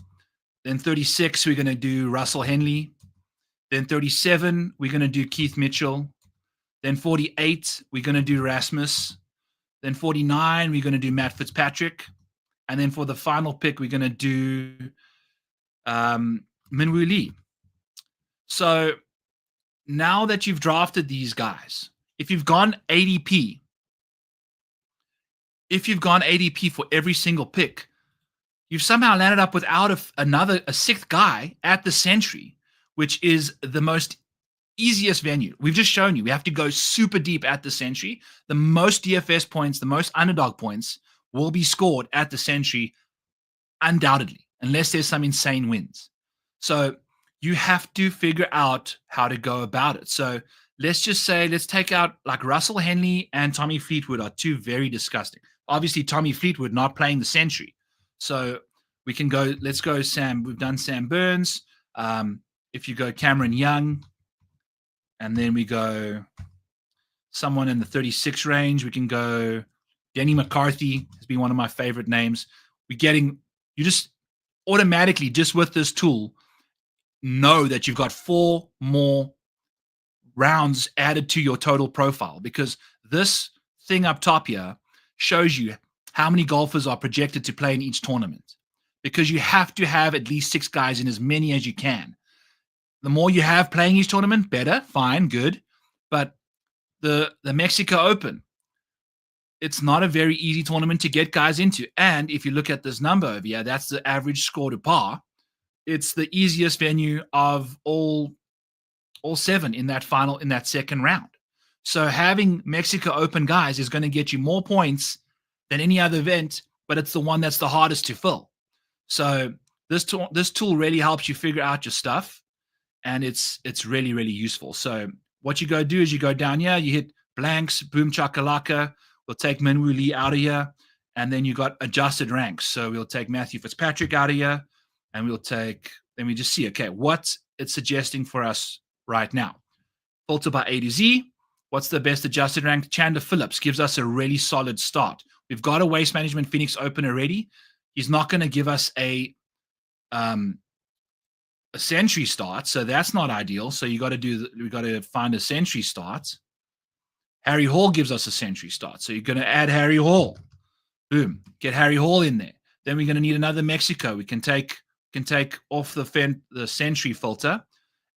Then 36, we're going to do Russell Henley. Then 37, we're going to do Keith Mitchell. Then 48, we're going to do Rasmus. Then 49, we're going to do Matt Fitzpatrick. And then for the final pick, we're going to do Minwoo Lee. So now that you've drafted these guys, if you've gone ADP for every single pick, you've somehow landed up without a sixth guy at the Sentry, which is the most easiest venue. We've just shown you we have to go super deep at the Sentry. The most DFS points, the most underdog points will be scored at the Sentry, undoubtedly, unless there's some insane wins. So you have to figure out how to go about it. So let's just say, let's take out like Russell Henley and Tommy Fleetwood are two very disgusting. Obviously, Tommy Fleetwood not playing the Sentry. So we can go, let's go Sam. We've done Sam Burns. If you go Cameron Young, and then we go someone in the 36 range, we can go Denny McCarthy has been one of my favorite names. You just automatically, just with this tool, know that you've got 4 more rounds added to your total profile, because this thing up top here shows you how many golfers are projected to play in each tournament, because you have to have at least 6 guys in as many as you can. The more you have playing each tournament, better, fine, good. But the Mexico Open, it's not a very easy tournament to get guys into. And if you look at this number over here, that's the average score to par. It's the easiest venue of all 7 in that second round. So having Mexico Open guys is going to get you more points than any other event, but it's the one that's the hardest to fill. So this tool really helps you figure out your stuff, and it's really, really useful. So what you go do is you go down here, you hit blanks, boom chakalaka. We'll take Minwoo Lee out of here, and then you got adjusted ranks. So we'll take Matthew Fitzpatrick out of here, and then we just see, okay, what it's suggesting for us right now. Filter by A to Z. What's the best adjusted rank? Chandler Phillips gives us a really solid start. We've got a Waste Management Phoenix Open already. He's not going to give us a Sentry start, so that's not ideal. So we got to find a Sentry start. Harry Hall gives us a Sentry start, so you're going to add Harry Hall. Boom, get Harry Hall in there. Then we're going to need another Mexico. We can take off the Sentry filter,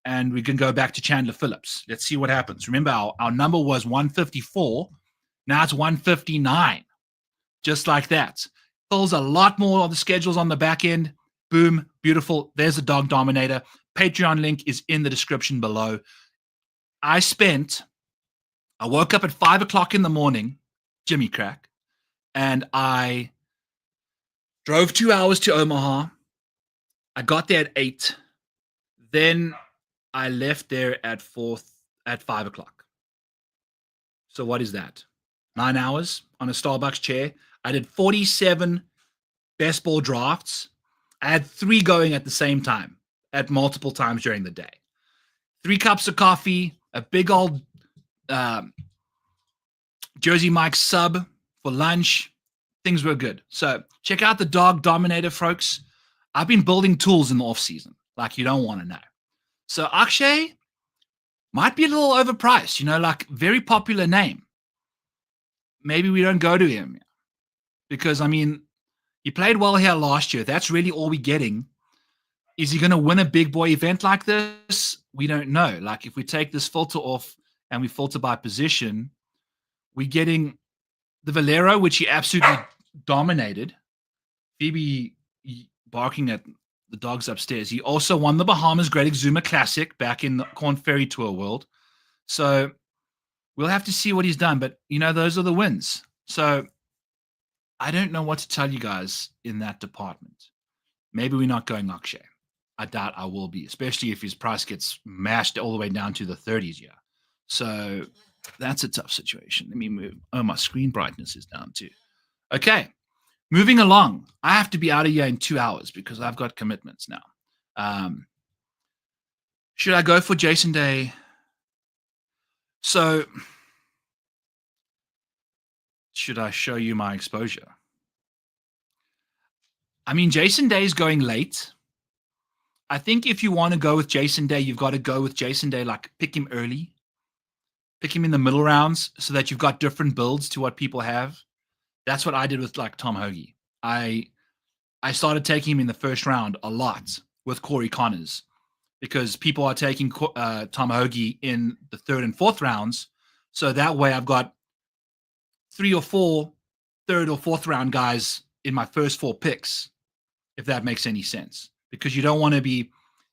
and we can go back to Chandler Phillips. Let's see what happens. Remember, our number was 154. Now it's 159. Just like that. Fills a lot more of the schedules on the back end. Boom, beautiful. There's the Dog Dominator. Patreon link is in the description below. I woke up at 5 o'clock in the morning, Jimmy Crack, and I drove 2 hours to Omaha. I got there at 8. Then I left there at 5 o'clock. So what is that? 9 hours on a Starbucks chair. I did 47 best ball drafts. I had 3 going at the same time at multiple times during the day. 3 cups of coffee, a big old Jersey Mike sub for lunch. Things were good. So check out the Dog Dominator, folks. I've been building tools in the off season like you don't want to know. So Akshay, might be a little overpriced, like very popular name. Maybe we don't go to him because, I mean, he played well here last year. That's really all we're getting. Is he going to win a big boy event like this? We don't know. Like, if we take this filter off and we filter by position, we're getting the Valero, which he absolutely dominated. Phoebe barking at the dogs upstairs. He also won the Bahamas Great Exuma Classic back in the Corn Ferry Tour World. So we'll have to see what he's done. But, those are the wins. So I don't know what to tell you guys in that department. Maybe we're not going Akshay. I doubt I will be, especially if his price gets mashed all the way down to the 30s. Yeah. So that's a tough situation. Let me move. Oh, my screen brightness is down too. Okay. Moving along. I have to be out of here in 2 hours because I've got commitments now. Should I go for Jason Day? So should I show you my exposure? I mean, Jason Day is going late. I think if you want to go with Jason Day, you've got to go with Jason Day, like pick him early, pick him in the middle rounds so that you've got different builds to what people have. That's what I did with like Tom Hoagie. I started taking him in the first round a lot with Corey Connors because people are taking Tom Hoagie in the third and fourth rounds. So that way I've got 3 or 4 third or fourth round guys in my first 4 picks, if that makes any sense. Because you don't want to be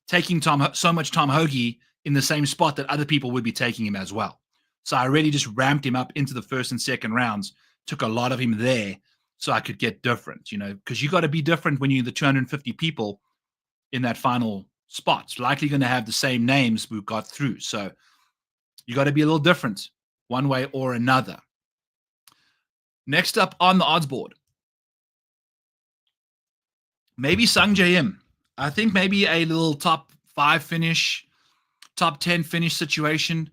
taking so much Tom Hoagie in the same spot that other people would be taking him as well. So I really just ramped him up into the first and second rounds, took a lot of him there so I could get different, because you got to be different when you're the 250 people in that final spot. It's likely going to have the same names we've got through. So you got to be a little different one way or another. Next up on the odds board, maybe Sung Jae Im. I think maybe a little top 5 finish, top 10 finish situation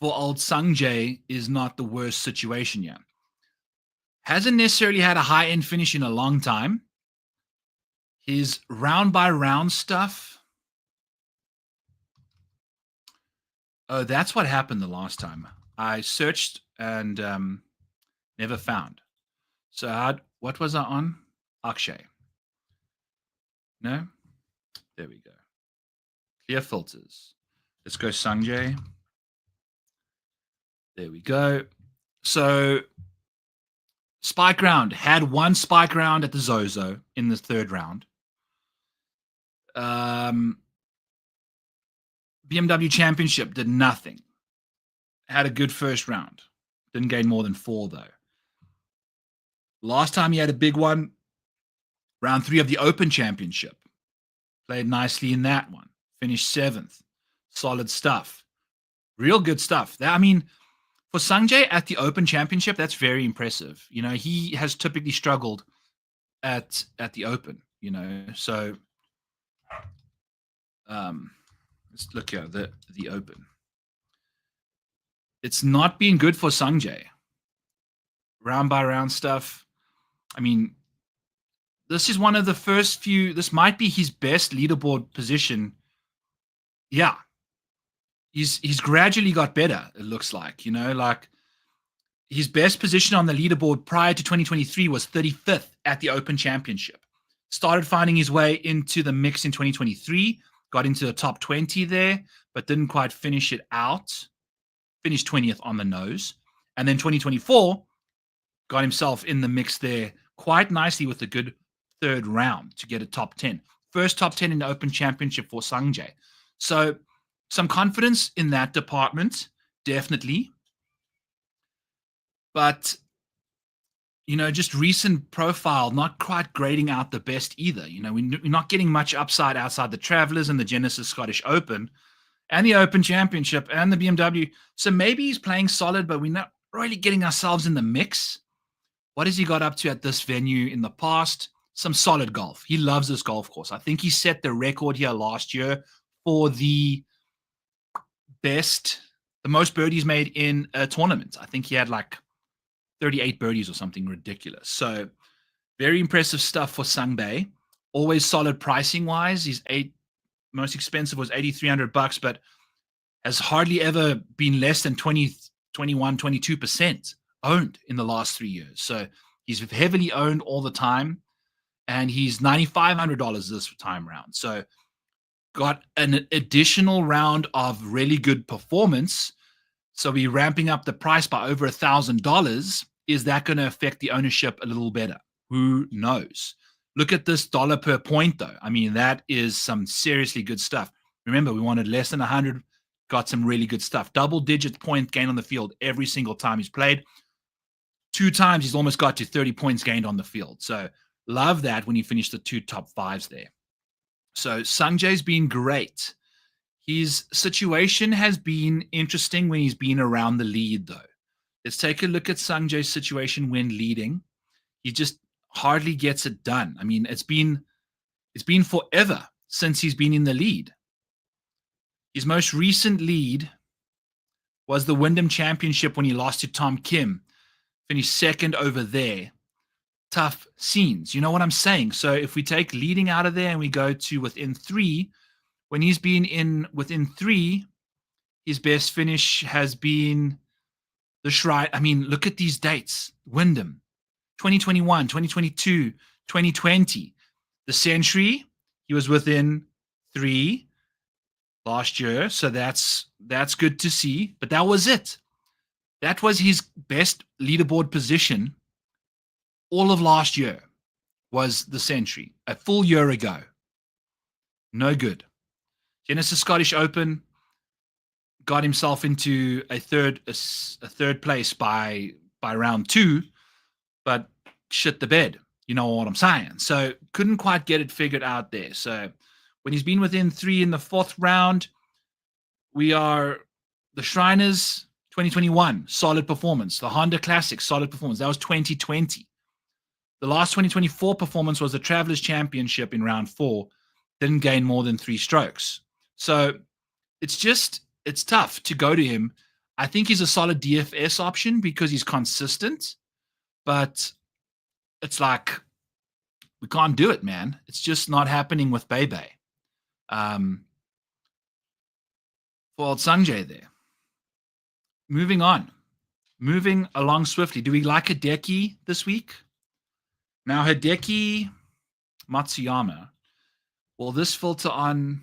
for old Sung Jae is not the worst situation yet. Hasn't necessarily had a high-end finish in a long time. His round-by-round stuff. Oh, that's what happened the last time. I searched and never found. So what was I on? Akshay. No? There we go. Clear filters. Let's go Sanjay. There we go. So spike round. Had 1 spike round at the Zozo in the third round. BMW Championship did nothing. Had a good first round. Didn't gain more than 4 though. Last time he had a big one, round 3 of the Open Championship. Played nicely in that one. Finished 7th. Solid stuff. Real good stuff. I mean, for Sanjay at the Open Championship, that's very impressive. He has typically struggled at the Open, So let's look here, the Open. It's not been good for Sanjay. Round by round stuff. I mean, this is one of the first few. This might be his best leaderboard position. Yeah. He's gradually got better, it looks like. Like his best position on the leaderboard prior to 2023 was 35th at the Open Championship. Started finding his way into the mix in 2023, got into the top 20 there, but didn't quite finish it out. Finished 20th on the nose. And then 2024 got himself in the mix there quite nicely with a good third round to get a top 10. First top 10 in the Open Championship for Sanjay. So some confidence in that department, definitely. But, just recent profile, not quite grading out the best either. We're not getting much upside outside the Travelers and the Genesis Scottish Open and the Open Championship and the BMW. So maybe he's playing solid, but we're not really getting ourselves in the mix. What has he got up to at this venue in the past? Some solid golf. He loves this golf course. I think he set the record here last year for the most birdies made in a tournament. I think he had like 38 birdies or something ridiculous. So very impressive stuff for Sangbei. Always solid pricing wise. His most expensive was $8,300, but has hardly ever been less than 20, 21, 22% owned in the last 3 years. So he's heavily owned all the time, and he's $9,500 this time round. So got an additional round of really good performance. So we're ramping up the price by over $1,000. Is that going to affect the ownership a little better? Who knows? Look at this dollar per point, though. I mean, that is some seriously good stuff. Remember, we wanted less than 100, got some really good stuff. Double-digit point gain on the field every single time he's played. 2 times he's almost got to 30 points gained on the field. So love that when you finish the 2 top 5s there. So Sungjae's been great. His situation has been interesting when he's been around the lead, though. Let's take a look at Sungjae's situation when leading. He just hardly gets it done. I mean, it's been forever since he's been in the lead. His most recent lead was the Wyndham Championship when he lost to Tom Kim. Finished second over there. Tough scenes. You know what I'm saying? So if we take leading out of there and we go to within 3, when he's been in within 3, his best finish has been the Shrine. I mean, look at these dates. Wyndham, 2021, 2022, 2020. The Sentry, he was within 3 last year. So that's good to see. But that was it. That was his best leaderboard position all of last year, was the Sentry, a full year ago. No good. Genesis Scottish Open got himself into a third place by round 2, but shit the bed. You know what I'm saying? So couldn't quite get it figured out there. So when he's been within 3 in the 4th round, we are the Shriners 2021, solid performance. The Honda Classic, solid performance. That was 2020. The last 2024 performance was the Travelers Championship in round 4. Didn't gain more than 3 strokes. So it's tough to go to him. I think he's a solid DFS option because he's consistent, but it's like we can't do it, man. It's just not happening with Bebe. For old Sungjae there. Moving along swiftly. Do we like Hideki this week? Now, Hideki Matsuyama, will this filter on?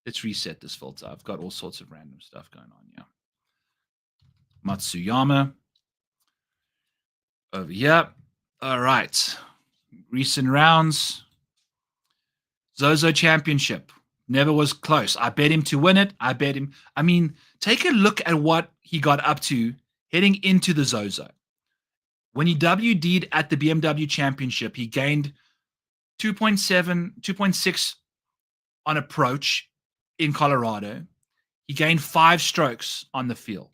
Let's reset this filter. I've got all sorts of random stuff going on here. Matsuyama. Over here. All right. Recent rounds. Zozo Championship. Never was close. I bet him to win it. I mean, take a look at what he got up to heading into the Zozo. When he WD'd at the BMW Championship, he gained 2.6 on approach in Colorado. He gained 5 strokes on the field.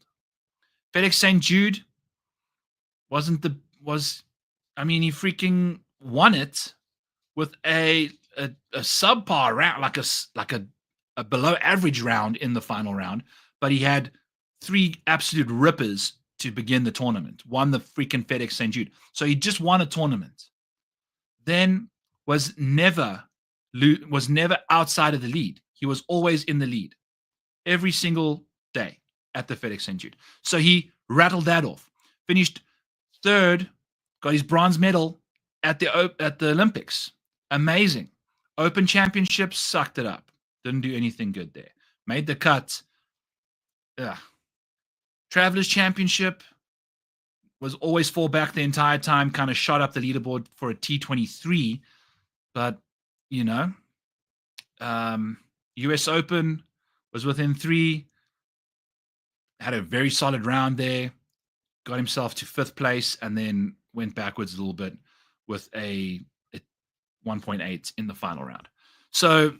FedEx St. Jude he freaking won it with a subpar round, like a below average round in the final round, but he had 3 absolute rippers to begin the tournament. Won the freaking FedEx St. Jude. So he just won a tournament. Then was never outside of the lead. He was always in the lead every single day at the FedEx St. Jude. So he rattled that off. Finished 3rd, got his bronze medal at the Olympics. Amazing. Open Championships, sucked it up. Didn't do anything good there. Made the cut. Ugh. Travelers Championship was always fall back the entire time, kind of shot up the leaderboard for a T23. But, US Open was within 3. Had a very solid round there. Got himself to 5th place and then went backwards a little bit with a 1.8 in the final round. So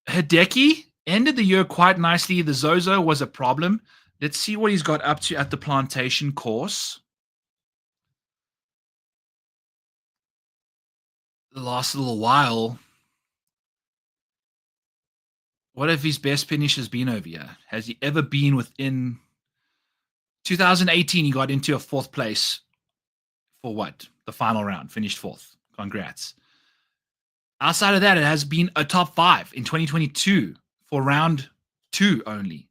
Hideki ended the year quite nicely. The Zozo was a problem. Let's see what he's got up to at the Plantation course. The last little while. What have his best finishes been over here? Has he ever been within 2018? He got into a 4th place for what? The final round. Finished 4th. Congrats. Outside of that, it has been a top 5 in 2022 for round 2 only.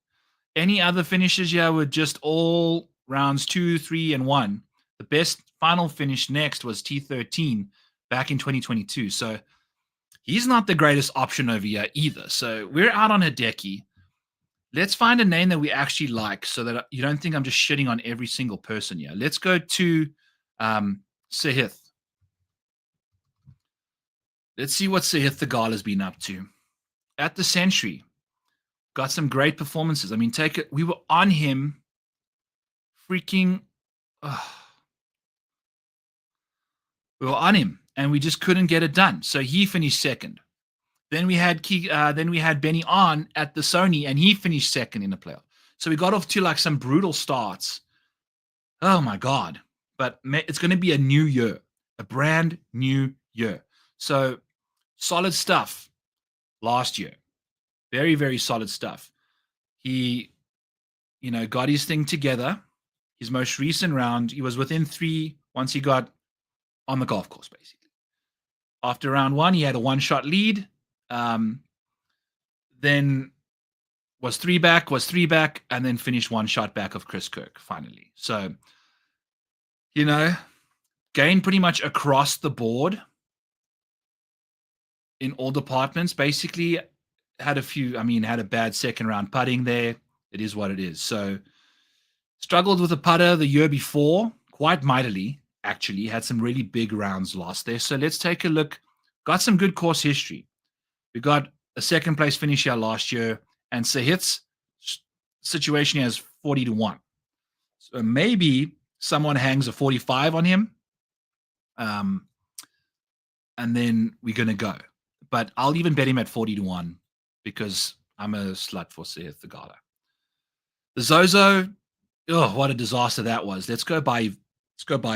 Any other finishes here were just all rounds 2, 3, and 1. The best final finish next was T13 back in 2022. So he's not the greatest option over here either. So we're out on Hideki. Let's find a name that we actually like so that you don't think I'm just shitting on every single person here. Let's go to Sahith. Let's see what Sahith the Gala has been up to. At the Sentry, got some great performances. I mean, take it. We were on him freaking. We were on him, and we just couldn't get it done. So he finished second. Then we had Benny on at the Sony, and he finished second in the playoff. So we got off to like some brutal starts. Oh my God! But it's going to be a new year, a brand new year. So solid stuff last year. Very, very solid stuff. He, got his thing together. His most recent round, he was within 3 once he got on the golf course, basically. After round 1, he had a 1-shot lead. Then was 3 back, and then finished 1 shot back of Chris Kirk, finally. So, gained pretty much across the board in all departments, basically. Had a bad second round putting there. It is what it is. So struggled with a putter the year before, quite mightily, actually. Had some really big rounds lost there. So let's take a look. Got some good course history. We got a second place finish here last year, and Sahith's situation has 40-1. So maybe someone hangs a 45 on him. And then we're going to go. But I'll even bet him at 40-1. Because I'm a slut for Sahith the Gala. The Zozo, what a disaster that was. Let's go by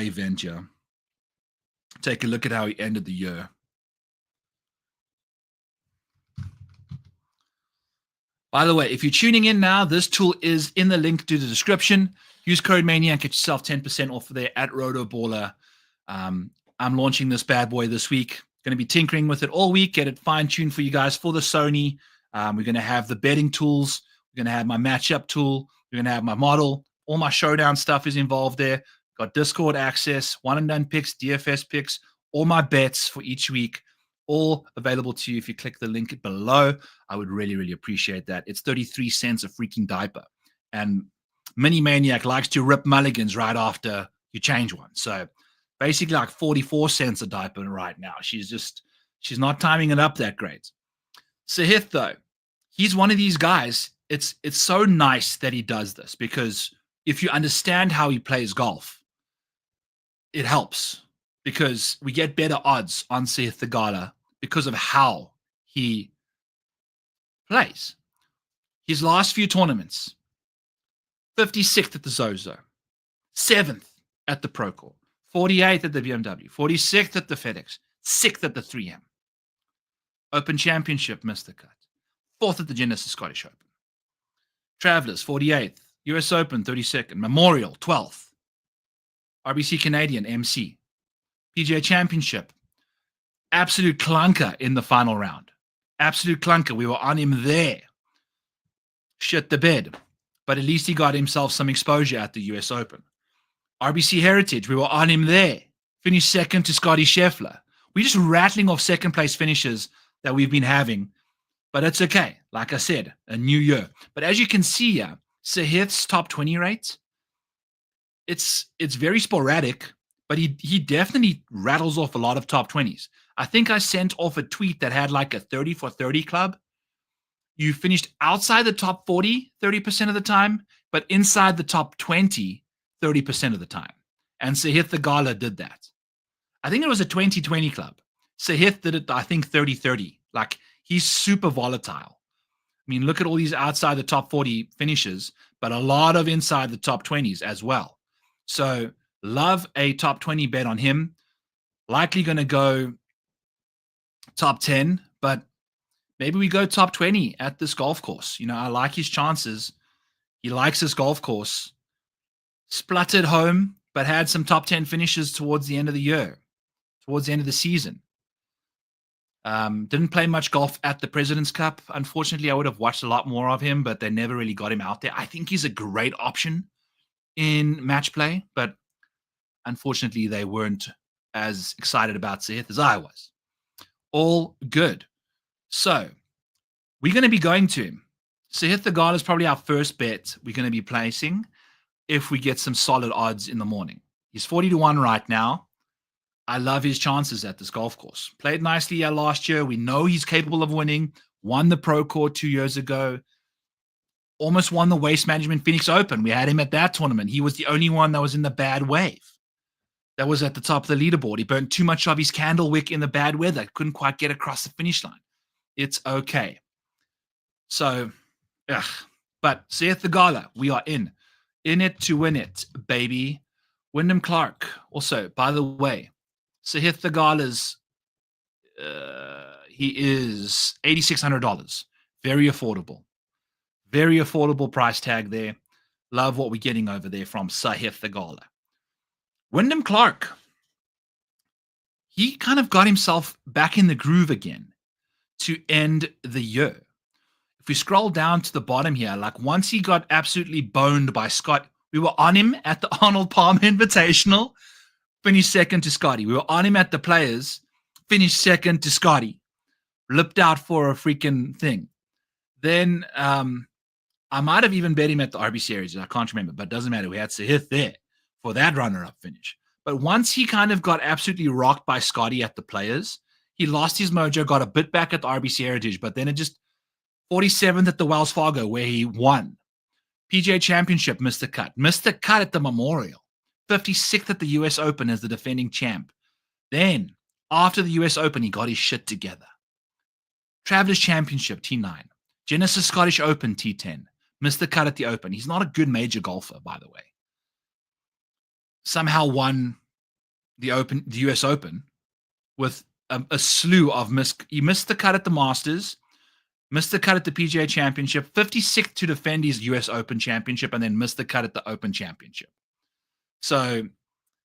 event here. Take a look at how he ended the year. By the way, if you're tuning in now, this tool is in the link to the description. Use code Maniac, get yourself 10% off there at RotoBaller. I'm launching this bad boy this week. Going to be tinkering with it all week, get it fine-tuned for you guys for the Sony. We're going to have the betting tools. We're going to have my matchup tool. We're going to have my model. All my showdown stuff is involved there. Got Discord access, one-and-done picks, DFS picks, all my bets for each week, all available to you if you click the link below. I would really, really appreciate that. It's 33 cents a freaking diaper. And Mini Maniac likes to rip mulligans right after you change one. So basically like 44 cents a diaper right now. She's not timing it up that great. Sahith, though, he's one of these guys. It's so nice that he does this because if you understand how he plays golf, it helps because we get better odds on Sahith the Gala because of how he plays. His last few tournaments, 56th at the Zozo, 7th at the Procore, 48th at the BMW, 46th at the FedEx, 6th at the 3M. Open Championship, missed the cut. 4th at the Genesis Scottish Open. Travelers, 48th. US Open, 32nd. Memorial, 12th. RBC Canadian, MC. PGA Championship. Absolute clunker in the final round. Absolute clunker. We were on him there. Shit the bed. But at least he got himself some exposure at the US Open. RBC Heritage, we were on him there. Finished second to Scotty Scheffler. We're just rattling off second place finishes that we've been having. But it's okay. Like I said, a new year. But as you can see here, Sahith's top 20 rates, it's very sporadic, but he definitely rattles off a lot of top 20s. I think I sent off a tweet that had like a 30 for 30 club. You finished outside the top 40 30% of the time, but inside the top 20 30% of the time. And Sahith the Gala did that. I think it was a 20-20 club. Sahith did it, I think, 30-30. Like, he's super volatile. I mean, look at all these outside the top 40 finishes, but a lot of inside the top 20s as well. So, love a top 20 bet on him. Likely going to go top 10, but maybe we go top 20 at this golf course. You know, I like his chances. He likes this golf course. Spluttered home, but had some top 10 finishes towards the end of the year, towards the end of the season. Didn't play much golf at the President's Cup. Unfortunately, I would have watched a lot more of him, but they never really got him out there. I think he's a great option in match play, but unfortunately, they weren't as excited about Sahith as I was. All good. So we're going to be going to him. Sahith Theegala is probably our first bet we're going to be placing if we get some solid odds in the morning. He's 40-1 right now. I love his chances at this golf course. Played nicely last year. We know he's capable of winning. Won the Pro Court 2 years ago. Almost won the Waste Management Phoenix Open. We had him at that tournament. He was the only one that was in the bad wave. That was at the top of the leaderboard. He burnt too much of his candle wick in the bad weather. Couldn't quite get across the finish line. It's okay. So, but Sahith Theegala, we are in. In it to win it, baby. Wyndham Clark. Also, by the way, Sahith Theegala's, he is $8,600. Very affordable. Very affordable price tag there. Love what we're getting over there from Sahith Theegala. Wyndham Clark, he kind of got himself back in the groove again to end the year. If we scroll down to the bottom here, like once he got absolutely boned by Scott, we were on him at the Arnold Palmer Invitational, finished second to Scotty. We were on him at the Players, finished second to Scotty. Lipped out for a freaking thing. Then I might have even bet him at the RB Series. I can't remember, but it doesn't matter. We had Sahith there for that runner-up finish. But once he kind of got absolutely rocked by Scotty at the Players, he lost his mojo, got a bit back at the RBC Heritage, but then it just 47th at the Wells Fargo where he won. PGA Championship missed the cut. Missed the cut at the Memorial. 56th at the US Open as the defending champ. Then, after the US Open, he got his shit together. Travelers Championship, T9. Genesis Scottish Open, T10. Missed the cut at the Open. He's not a good major golfer, by the way. Somehow won the US Open with a slew of he missed the cut at the Masters, missed the cut at the PGA Championship, 56th to defend his US Open Championship, and then missed the cut at the Open Championship. So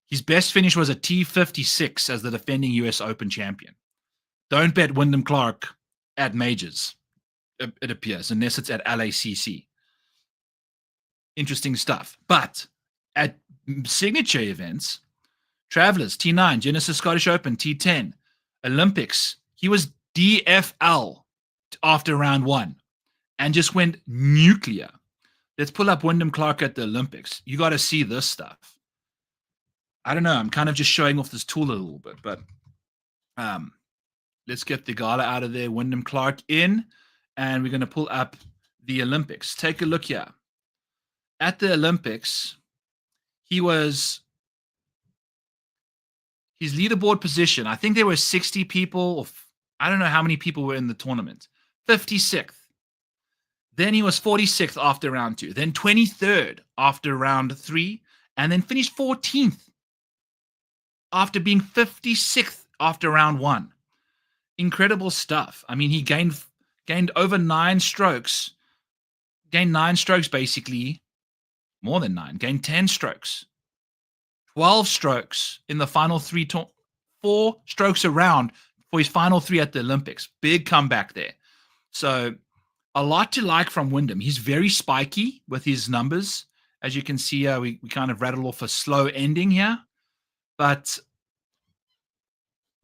his best finish was a T56 as the defending US Open champion. Don't bet Wyndham Clark at majors, it appears, unless it's at LACC. Interesting stuff. But at signature events, Travelers, T9, Genesis Scottish Open, T10, Olympics, he was DFL after round one and just went nuclear. Let's pull up Wyndham Clark at the Olympics. You got to see this stuff. I don't know. I'm kind of just showing off this tool a little bit, but let's get the gala out of there. Wyndham Clark in, and we're going to pull up the Olympics. Take a look here. At the Olympics, his leaderboard position, I think there were 60 people, or I don't know how many people were in the tournament. 56th. Then he was 46th after round 2. Then 23rd after round 3. And then finished 14th after being 56th after round 1. Incredible stuff. I mean, he gained over 9 strokes. Gained 9 strokes, basically. More than 9. Gained 10 strokes. 12 strokes in the final 3, 4 strokes around for his final 3 at the Olympics. Big comeback there. So a lot to like from Wyndham. He's very spiky with his numbers. As you can see, we kind of rattled off a slow ending here. But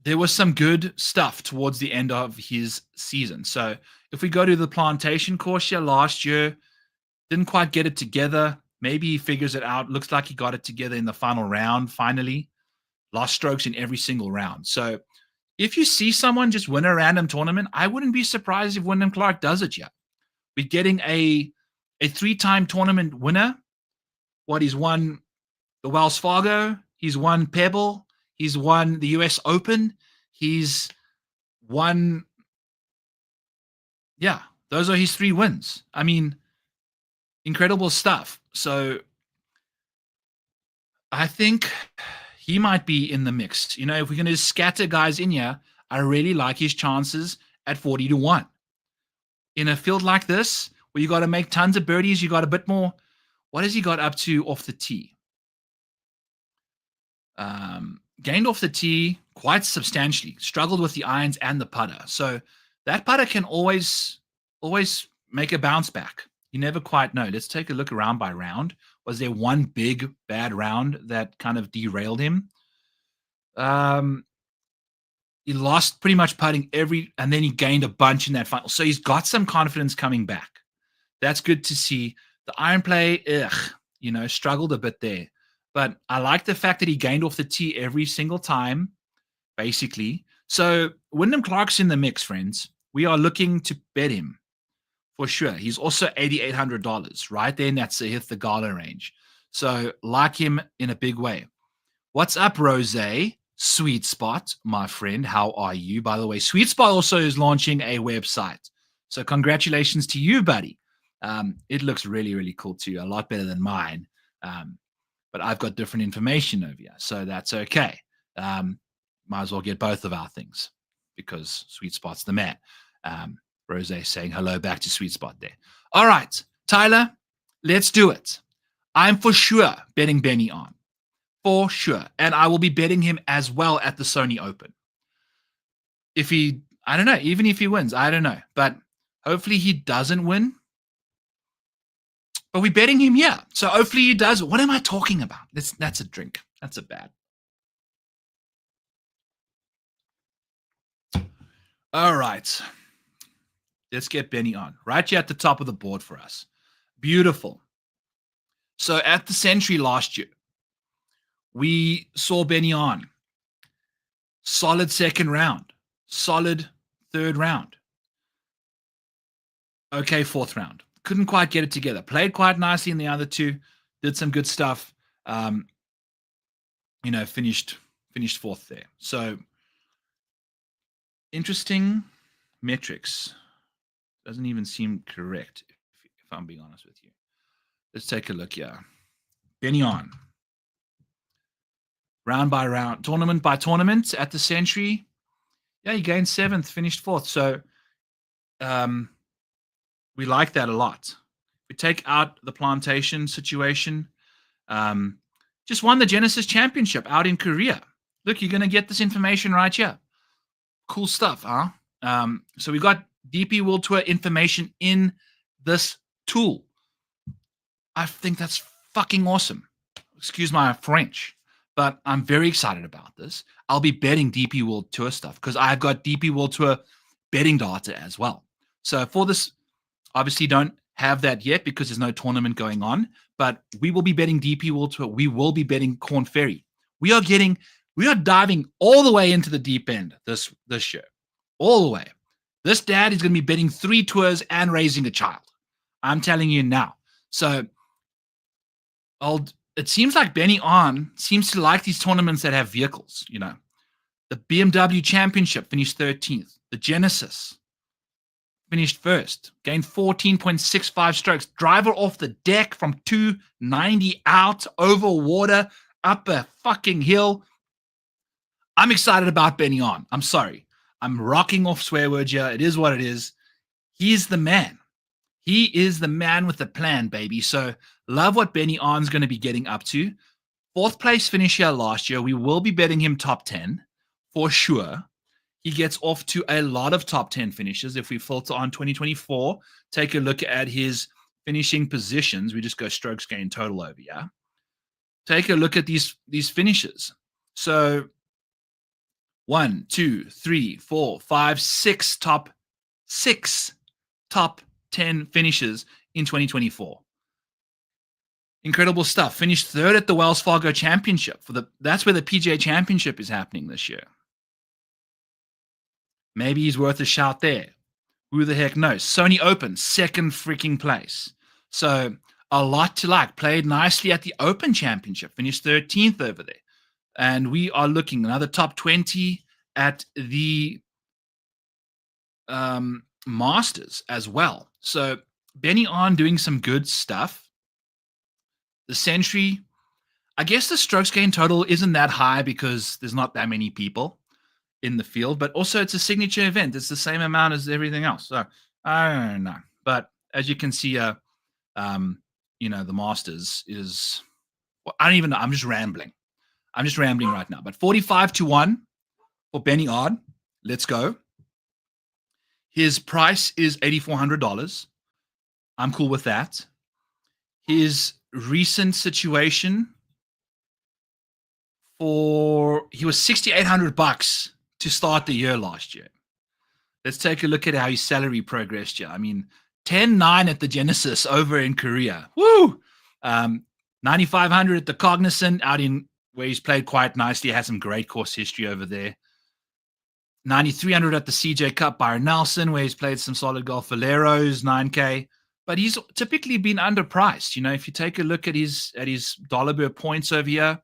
there was some good stuff towards the end of his season. So if we go to the Plantation course here last year, didn't quite get it together. Maybe he figures it out. Looks like he got it together in the final round, finally. Lost strokes in every single round. So if you see someone just win a random tournament, I wouldn't be surprised if Wyndham Clark does it yet. We're getting a 3-time tournament winner. He's won the Wells Fargo. He's won Pebble. He's won the US Open. He's won. Yeah, those are his 3 wins. I mean, incredible stuff. So I think he might be in the mix. You know, if we're going to scatter guys in here, I really like his chances at 40-1. In a field like this, where you got to make tons of birdies, you got a bit more. What has he got up to off the tee? Gained off the tee quite substantially. Struggled with the irons and the putter. So that putter can always make a bounce back. You never quite know. Let's take a look round by round. Was there one big bad round that kind of derailed him? He lost pretty much putting and then he gained a bunch in that final. So he's got some confidence coming back. That's good to see. The iron play, struggled a bit there. But I like the fact that he gained off the tee every single time, basically. So Wyndham Clark's in the mix, friends. We are looking to bet him for sure. He's also $8,800, right there in that hit the gala range. So like him in a big way. What's up, Rose? Sweet Spot, my friend. How are you? By the way, Sweet Spot also is launching a website. So congratulations to you, buddy. It looks really, really cool too. A lot better than mine. But I've got different information over here. So that's okay. Might as well get both of our things because Sweet Spot's the man. Rose saying hello back to Sweet Spot there. All right, Tyler, let's do it. I'm for sure betting Benny on. For sure. And I will be betting him as well at the Sony Open. I don't know, even if he wins, I don't know. But hopefully he doesn't win. But we're betting him, yeah. So hopefully he does. What am I talking about? That's a drink. That's a bad. All right. Let's get Benny on. Right here at the top of the board for us. Beautiful. So at the Sentry last year, we saw Benny on. Solid second round. Solid third round. Okay, fourth round. Couldn't quite get it together. Played quite nicely in the other two. Did some good stuff. Finished fourth there. So interesting metrics. Doesn't even seem correct, if I'm being honest with you. Let's take a look here. Benny on. Round by round, tournament by tournament at the Sentry. Yeah, he gained seventh, finished fourth. So we like that a lot. We take out the plantation situation. Just won the Genesis Championship out in Korea. Look, you're going to get this information right here. Cool stuff, huh? So we got DP World Tour information in this tool. I think that's fucking awesome. Excuse my French, but I'm very excited about this. I'll be betting DP World Tour stuff because I've got DP World Tour betting data as well. So for this, obviously don't have that yet because there's no tournament going on, but we will be betting DP World Tour. We will be betting Corn Ferry. We are diving all the way into the deep end this year. All the way. This dad is going to be betting 3 tours and raising a child. I'm telling you now. So it seems like Benny On seems to like these tournaments that have vehicles, The BMW Championship finished 13th. The Genesis finished first. Gained 14.65 strokes. Driver off the deck from 290 out, over water, up a fucking hill. I'm excited about Benny On. I'm sorry. I'm rocking off swear words here. It is what it is. He's the man. He is the man with the plan, baby. So love what Benny On's going to be getting up to. 4th place finish here last year. We will be betting him top 10 for sure. He gets off to a lot of top 10 finishes. If we filter on 2024, take a look at his finishing positions. We just go strokes gained total over, yeah? Take a look at these finishes. So 1, 2, 3, 4, 5, 6 top 10 finishes in 2024. Incredible stuff. Finished 3rd at the Wells Fargo Championship. That's where the PGA Championship is happening this year. Maybe he's worth a shout there. Who the heck knows? Sony Open, 2nd freaking place. So a lot to like. Played nicely at the Open Championship. Finished 13th over there. And we are looking another top 20 at the Masters as well. So Benny On doing some good stuff. The Sentry, I guess the strokes gain total isn't that high because there's not that many people in the field, but also it's a signature event. It's the same amount as everything else. So I don't know. But as you can see, the Masters is, I don't even know. I'm just rambling right now. But 45-1 for Benny Odd. Let's go. His price is $8,400. I'm cool with that. His recent situation he was $6,800 to start the year last year. Let's take a look at how his salary progressed here. I mean, 10-9 at the Genesis over in Korea. Woo! 9,500 at the Cognizant out in where he's played quite nicely. Has some great course history over there. 9,300 at the CJ Cup, Byron Nelson, where he's played some solid golf. Valero's 9K, but he's typically been underpriced. You know, if you take a look at his dollar per points over here,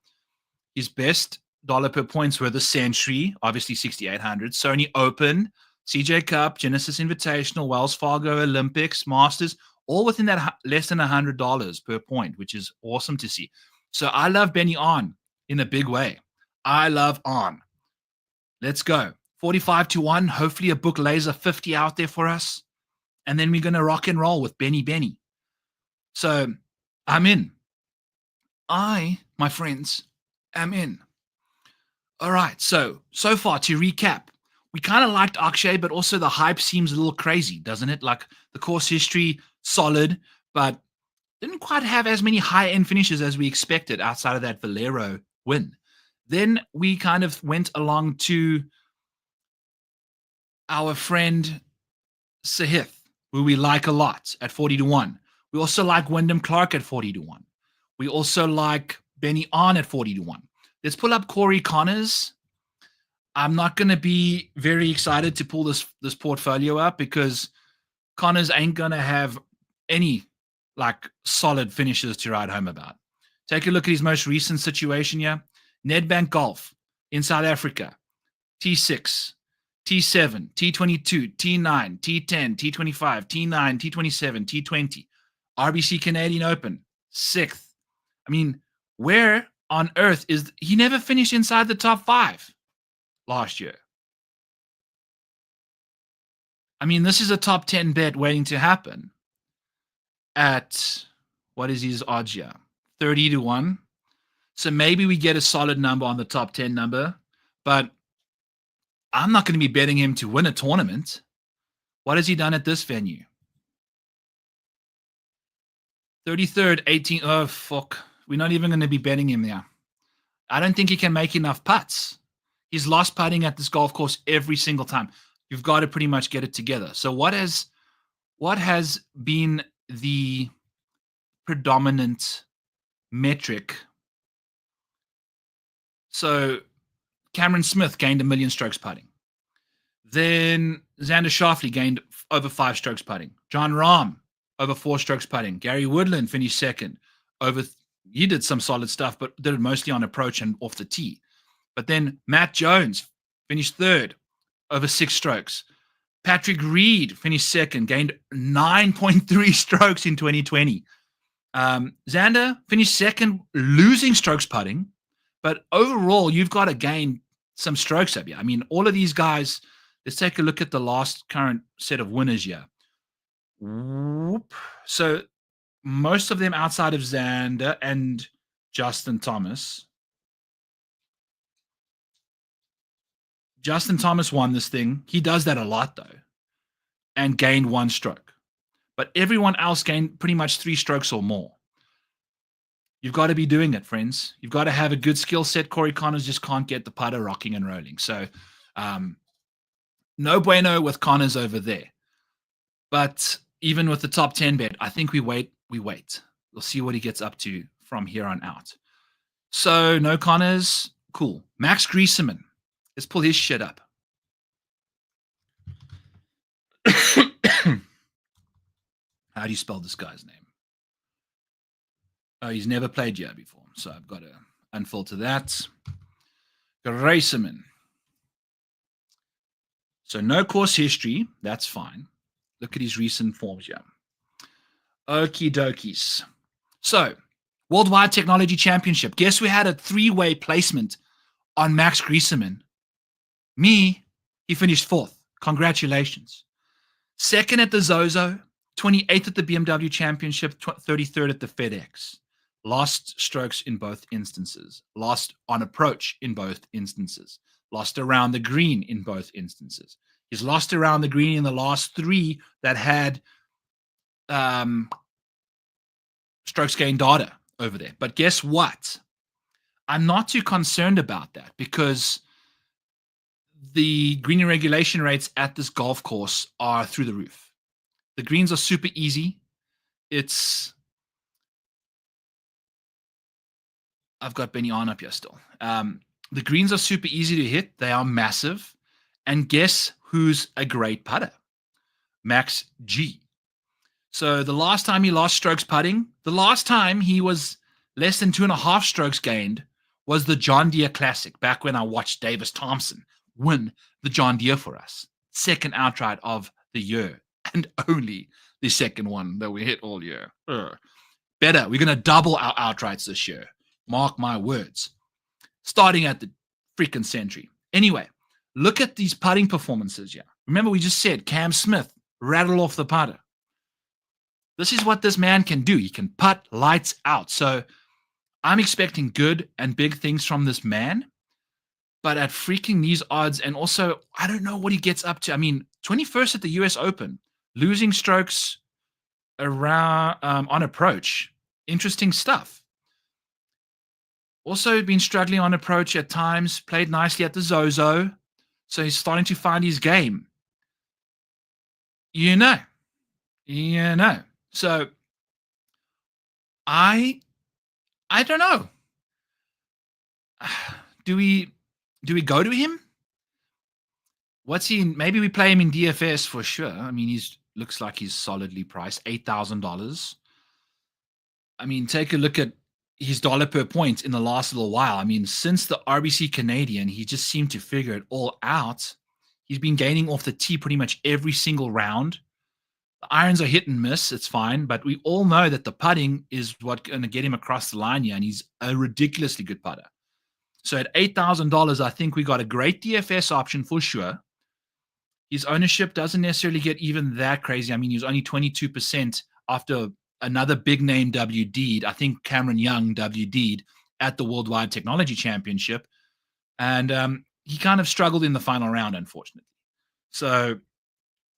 his best dollar per points were the Sentry, obviously 6,800, Sony Open, CJ Cup, Genesis Invitational, Wells Fargo Olympics, Masters, all within that less than $100 per point, which is awesome to see. So I love Benny On in a big way. I love On. Let's go. 45-1. Hopefully a book lays a 50 out there for us. And then we're going to rock and roll with Benny. So I'm in. My friends, am in. All right. So far to recap, we kind of liked Akshay, but also the hype seems a little crazy, doesn't it? Like the course history, solid, but didn't quite have as many high-end finishes as we expected outside of that Valero win. Then we kind of went along to our friend Sahith, who we like a lot at 40-1. We also like Wyndham Clark at 40-1. We also like Benny On at 40-1. Let's pull up Corey Connors. I'm not going to be very excited to pull this portfolio up because Connors ain't going to have any like solid finishes to write home about. Take a look at his most recent situation here. Nedbank Golf in South Africa. T6, T7, T22, T9, T10, T25, T9, T27, T20. RBC Canadian Open, 6th. I mean, where on earth is he never finished inside the top 5 last year? I mean, this is a top 10 bet waiting to happen at, what is his odds here? 30-1. So maybe we get a solid number on the top 10 number, but I'm not going to be betting him to win a tournament. What has he done at this venue? 33rd, 18th. Oh, fuck. We're not even going to be betting him there. I don't think he can make enough putts. He's lost putting at this golf course every single time. You've got to pretty much get it together. So what has been the predominant metric? So Cameron Smith gained 1 million strokes putting. Then Xander Schauffele gained over 5 strokes putting. John Rahm over 4 strokes putting. Gary Woodland finished second. He did some solid stuff, but did it mostly on approach and off the tee. But then Matt Jones finished third over 6 strokes. Patrick Reed finished second, gained 9.3 strokes in 2020. Xander finished second, losing strokes putting. But overall, you've got to gain some strokes up here. I mean, all of these guys, let's take a look at the last current set of winners here. Whoop. So most of them outside of Xander and Justin Thomas. Justin Thomas won this thing. He does that a lot, though, and gained 1 stroke. But everyone else gained pretty much 3 strokes or more. You've got to be doing it, friends. You've got to have a good skill set. Corey Connors just can't get the putter rocking and rolling. So no bueno with Connors over there. But even with the top 10 bet, I think we wait. We'll see what he gets up to from here on out. So no Connors. Cool. Max Griesemann. Let's pull his shit up. How do you spell this guy's name? Oh, he's never played here before, so I've got to unfilter that. Griesemann. So no course history. That's fine. Look at his recent forms here. Okie dokies. So, Worldwide Technology Championship. Guess we had a 3-way placement on Max Griesemann. Me, he finished 4th. Congratulations. 2nd at the Zozo, 28th at the BMW Championship, 33rd at the FedEx. lost strokes in both instances, lost on approach in both instances, lost around the green in both instances. He's lost around the green in the last 3 that had strokes gain data over there. But guess what? I'm not too concerned about that because the green regulation rates at this golf course are through the roof. The greens are super easy. I've got Benny on up here still. The greens are super easy to hit. They are massive. And guess who's a great putter? Max G. So the last time he lost strokes putting, the last time he was less than 2.5 strokes gained was the John Deere Classic, back when I watched Davis Thompson win the John Deere for us. Second outright of the year, and only the second one that we hit all year. Better. We're going to double our outrights this year. Mark my words. Starting at the freaking Sentry. Anyway, look at these putting performances here. Remember, we just said Cam Smith rattle off the putter. This is what this man can do. He can putt lights out. So I'm expecting good and big things from this man. But at freaking these odds, and also, I don't know what he gets up to. I mean, 21st at the US Open, losing strokes around on approach. Interesting stuff. Also been struggling on approach at times, played nicely at the Zozo. So he's starting to find his game. You know. So I don't know. Do we go to him? What's he? Maybe we play him in DFS for sure. I mean, looks like he's solidly priced, $8,000. I mean, take a look at his dollar per point in the last little while. I mean, since the RBC Canadian, he just seemed to figure it all out. He's been gaining off the tee pretty much every single round. The irons are hit and miss. It's fine. But we all know that the putting is what's going to get him across the line here. And he's a ridiculously good putter. So at $8,000, I think we got a great DFS option for sure. His ownership doesn't necessarily get even that crazy. I mean, he was only 22% after another big name WD'd. I think Cameron Young WD'd at the Worldwide Technology Championship. And he kind of struggled in the final round, unfortunately. So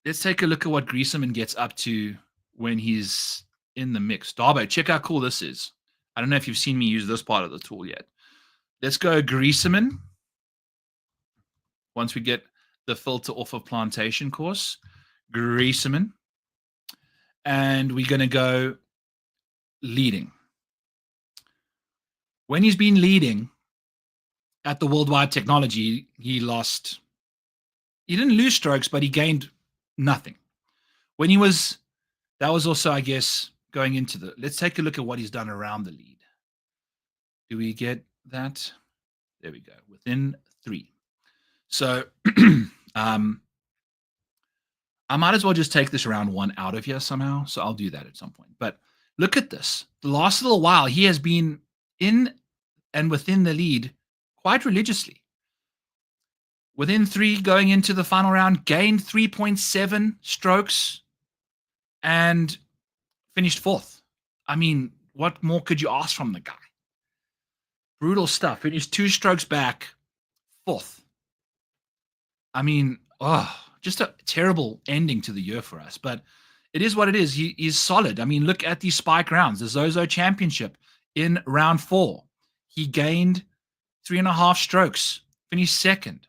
let's take a look at what Griesemann gets up to when he's in the mix. Darbo, check how cool this is. I don't know if you've seen me use this part of the tool yet. Let's go Griesemann. Once we get the filter off of Plantation course, Griesemann. And we're going to go leading. When he's been leading at the Worldwide Technology, he didn't lose strokes, but he gained nothing. When that was also, I guess, going into let's take a look at what he's done around the lead. Do we get that? There we go. Within 3. So I might as well just take this round 1 out of here somehow. So I'll do that at some point. But look at this. The last little while, he has been in and within the lead quite religiously. Within 3 going into the final round, gained 3.7 strokes and finished 4th. I mean, what more could you ask from the guy? Brutal stuff. Finished 2 strokes back, 4th. I mean, just a terrible ending to the year for us. But it is what it is. He is solid. I mean, look at these spike rounds. The Zozo Championship in round 4. He gained 3.5 strokes, finished 2nd.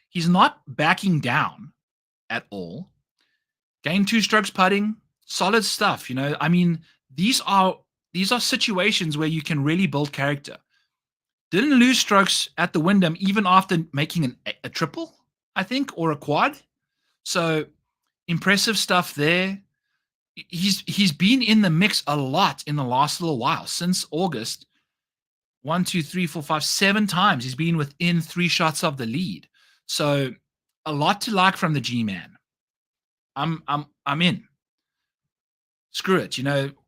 He's not backing down at all. Gained 2 strokes putting, solid stuff. I mean, these are situations where you can really build character. Didn't lose strokes at the Wyndham even after making a triple, I think, or a quad. So impressive stuff there. He's been in the mix a lot in the last little while since August. 1, 2, 3, 4, 5, 7 times he's been within 3 shots of the lead. So a lot to like from the G-man. I'm in. Screw it.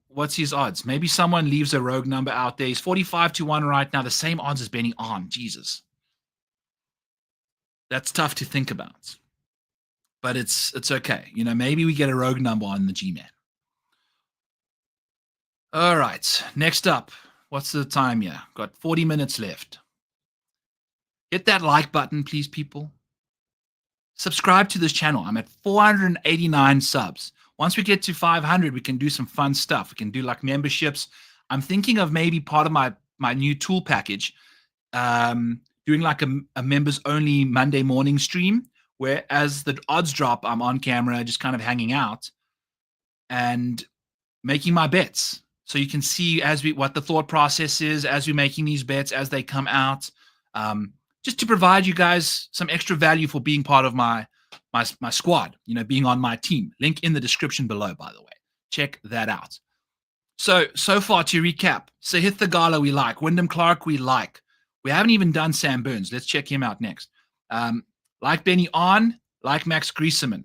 What's his odds? Maybe someone leaves a rogue number out there. He's 45-1 right now. The same odds as Benny on. Jesus. That's tough to think about. But it's okay. Maybe we get a rogue number on the G-man. All right. Next up, what's the time here? Got 40 minutes left. Hit that like button, please, people. Subscribe to this channel. I'm at 489 subs. Once we get to 500, we can do some fun stuff. We can do like memberships. I'm thinking of maybe part of my new tool package, doing like a members only Monday morning stream, where as the odds drop, I'm on camera, just kind of hanging out and making my bets. So you can see what the thought process is as we're making these bets as they come out. Just to provide you guys some extra value for being part of my squad, being on my team. Link in the description below, by the way. Check that out. So far to recap, Sahith Thagala we like, Wyndham Clark we like. We haven't even done Sam Burns. Let's check him out next. Like Benny On, like Max Griesemann.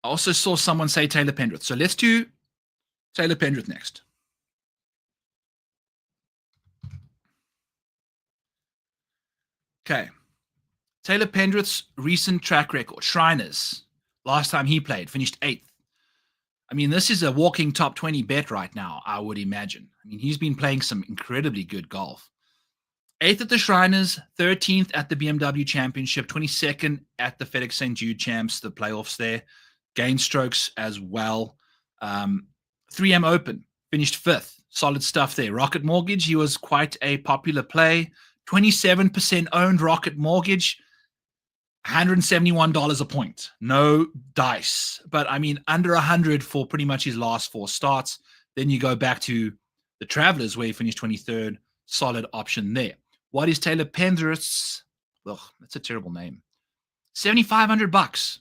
I also saw someone say Taylor Pendrith. So let's do Taylor Pendrith next. Okay. Taylor Pendrith's recent track record, Shriners, last time he played, finished 8th. I mean, this is a walking top 20 bet right now, I would imagine. I mean, he's been playing some incredibly good golf. 8th at the Shriners, 13th at the BMW Championship, 22nd at the FedEx St. Jude Champs, the playoffs there. Gained strokes as well. 3M Open, finished 5th. Solid stuff there. Rocket Mortgage, he was quite a popular play. 27% owned Rocket Mortgage, $171 a point. No dice. But I mean, under 100 for pretty much his last 4 starts. Then you go back to the Travelers where he finished 23rd. Solid option there. What is Taylor Pendrith's? Ugh, that's a terrible name. $7,500.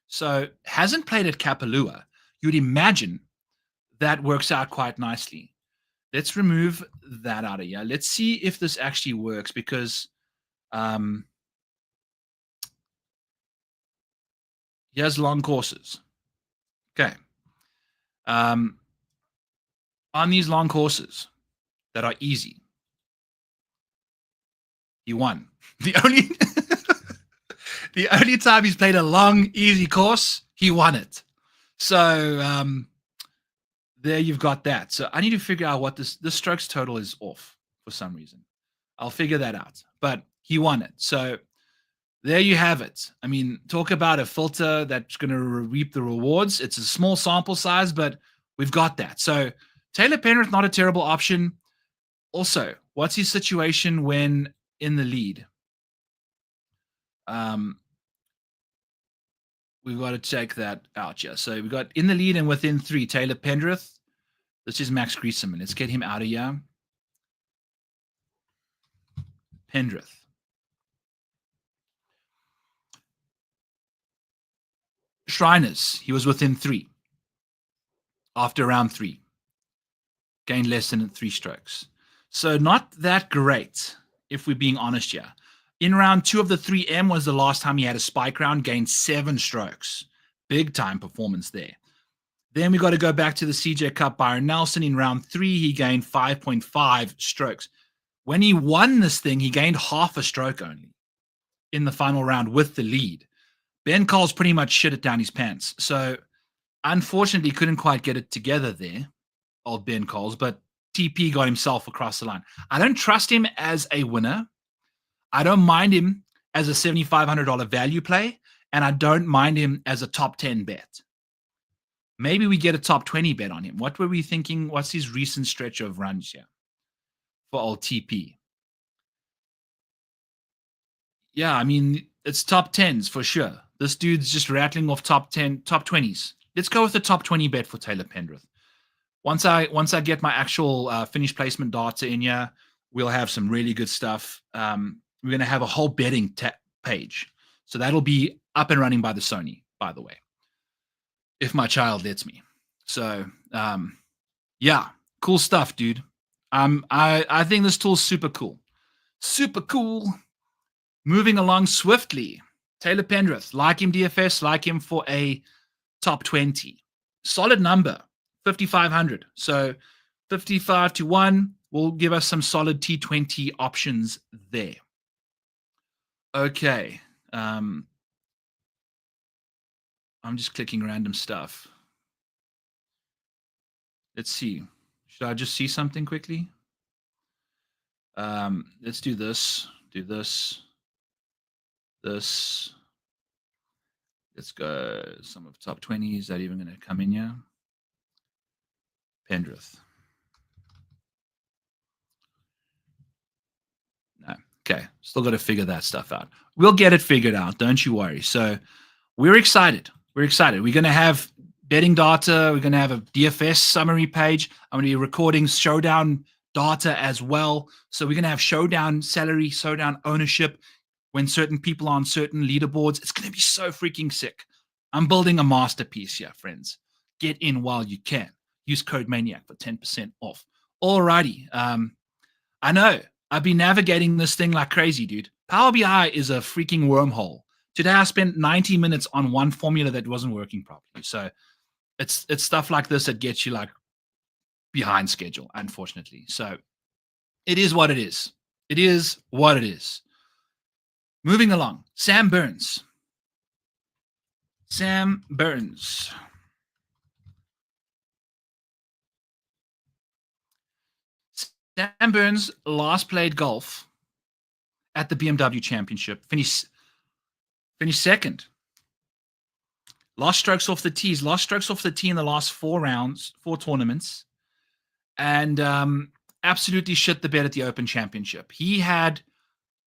So hasn't played at Kapalua. You'd imagine that works out quite nicely. Let's remove that out of here. Let's see if this actually works because here's long courses. Okay. On these long courses that are easy, he won. The only time he's played a long, easy course, he won it. So there you've got that. So I need to figure out what this strokes total is off for some reason. I'll figure that out. But he won it. So there you have it. I mean, talk about a filter that's going to reap the rewards. It's a small sample size, but we've got that. So Taylor Pendrith, not a terrible option. Also, what's his situation when in the lead? We've got to check that out. Yeah. So we got in the lead and within 3, Taylor Pendrith. This is Max Griesemann. Let's get him out of here. Pendrith. Shriners, he was within 3 after round 3. Gained less than 3 strokes. So not that great, if we're being honest here. In round 2 of the 3M was the last time he had a spike round, gained 7 strokes. Big time performance there. Then we got to go back to the CJ Cup. Byron Nelson in round 3, he gained 5.5 strokes. When he won this thing, he gained half a stroke only in the final round with the lead. Ben Cole's pretty much shit it down his pants. So unfortunately, couldn't quite get it together there, old Ben Coles, but TP got himself across the line. I don't trust him as a winner. I don't mind him as a $7,500 value play, and I don't mind him as a top 10 bet. Maybe we get a top 20 bet on him. What were we thinking? What's his recent stretch of runs here for old TP? Yeah, I mean, it's top 10s for sure. This dude's just rattling off top 10, top 20s. Let's go with the top 20 bet for Taylor Pendrith. Once I get my actual finish placement data in here, we'll have some really good stuff. We're going to have a whole betting page. So that'll be up and running by the Sony, by the way, if my child lets me. So, yeah, cool stuff, dude. I think this tool's super cool. Super cool. Moving along swiftly. Taylor Pendrith, like him DFS, like him for a top 20. Solid number, 5,500. So 55 to 1 will give us some solid T20 options there. Okay. I'm just clicking random stuff. Let's see. Should I just see something quickly? Let's do this. Do this. This. Let's go some of top 20. Is that even going to come in here? Pendrith. No. Okay. Still got to figure that stuff out. We'll get it figured out. Don't you worry. So we're excited. We're excited. We're going to have betting data. We're going to have a DFS summary page. I'm going to be recording showdown data as well. So we're going to have showdown salary, showdown ownership when certain people are on certain leaderboards. It's going to be so freaking sick. I'm building a masterpiece here, friends. Get in while you can. Use code Maniac for 10% off. Alrighty. I know I've been navigating this thing like crazy, dude. Power BI is a freaking wormhole. Today I spent 90 minutes on one formula that wasn't working properly. So it's stuff like this that gets you like behind schedule, unfortunately. So it is what it is. It is what it is. Moving along, Sam Burns. Sam Burns. Sam Burns last played golf at the BMW Championship. Finished second. Lost strokes off the tees. Lost strokes off the tee in the last 4 rounds, 4 tournaments. And absolutely shit the bed at the Open Championship. He had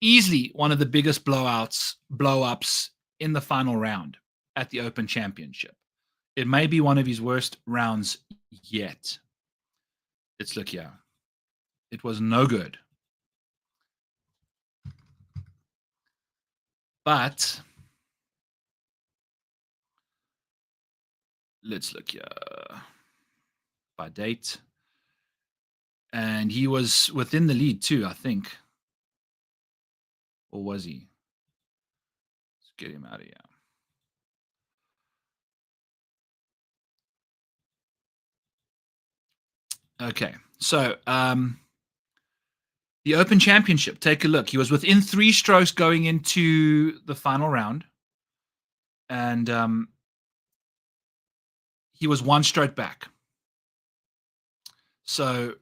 easily one of the biggest blow-ups in the final round at the Open Championship. It may be one of his worst rounds yet. Let's look here. It was no good. But let's look here by date. And he was within the lead too, I think. Or was he? Let's get him out of here. Okay, so the Open Championship, take a look. He was within 3 strokes going into the final round. And he was 1 stroke back. So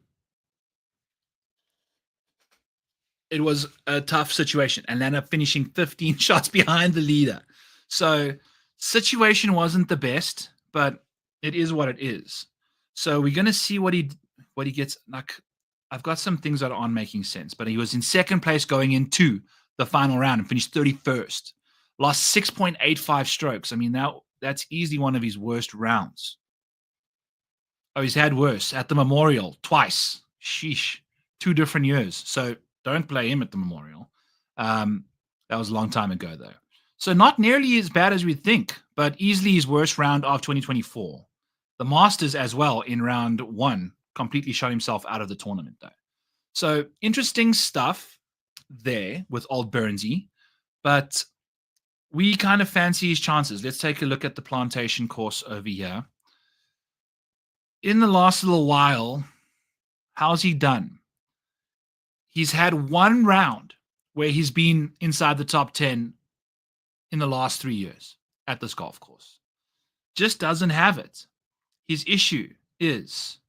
it was a tough situation and ended up finishing 15 shots behind the leader. So situation wasn't the best, but it is what it is. So we're going to see what he gets. Like, I've got some things that aren't making sense, but he was in second place going into the final round and finished 31st. Lost 6.85 strokes. I mean, that's easily one of his worst rounds. Oh, he's had worse at the Memorial twice. Sheesh. 2 different years. So don't play him at the Memorial. That was a long time ago, though. So not nearly as bad as we'd think, but easily his worst round of 2024. The Masters as well in round 1 completely shut himself out of the tournament, though. So interesting stuff there with old Burnsy, but we kind of fancy his chances. Let's take a look at the Plantation course over here. In the last little while, how's he done? He's had 1 round where he's been inside the top 10 in the last 3 years at this golf course. Just doesn't have it. His issue is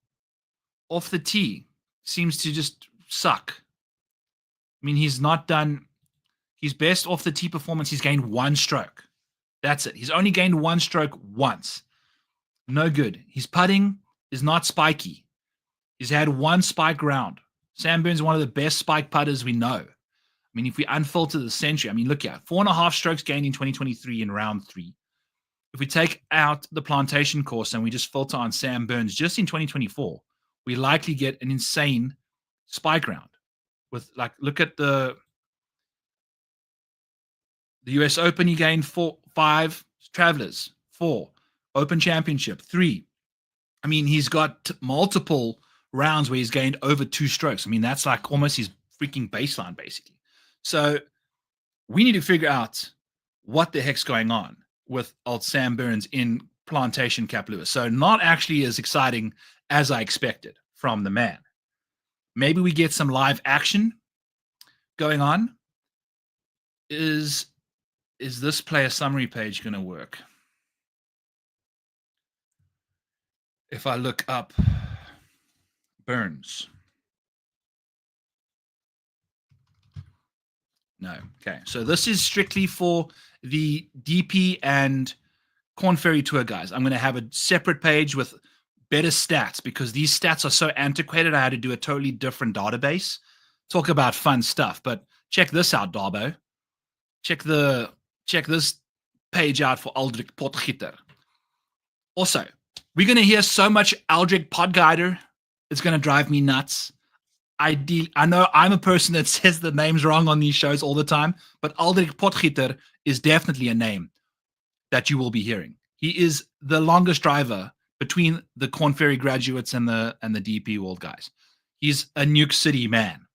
off the tee seems to just suck. I mean, he's not done his best off the tee performance. He's gained 1 stroke. That's it. He's only gained 1 stroke once. No good. His putting is not spiky. He's had 1 spike round. Sam Burns is one of the best spike putters we know. I mean, if we unfilter the Sentry, I mean, look here, 4.5 strokes gained in 2023 in round 3. If we take out the Plantation course and we just filter on Sam Burns just in 2024, we likely get an insane spike round. With like, look at the US Open, he gained 5, Travelers 4, Open Championship 3. I mean, he's got multiple rounds where he's gained over 2 strokes. I mean, that's like almost his freaking baseline, basically. So we need to figure out what the heck's going on with old Sam Burns in Plantation Cap Lewis. So not actually as exciting as I expected from the man. Maybe we get some live action going on. Is this player summary page going to work? If I look up Burns. No. Okay. So this is strictly for the DP and Corn Ferry Tour guys. I'm going to have a separate page with better stats because these stats are so antiquated. I had to do a totally different database. Talk about fun stuff. But check this out, Darbo. Check this page out for Aldrich Potgieter. Also, we're going to hear so much Aldrich Podgieter. It's going to drive me nuts. I know I'm a person that says the names wrong on these shows all the time, but Aldrich Potgieter is definitely a name that you will be hearing. He is the longest driver between the Corn Ferry graduates and the DP World guys. He's a Nuke City man.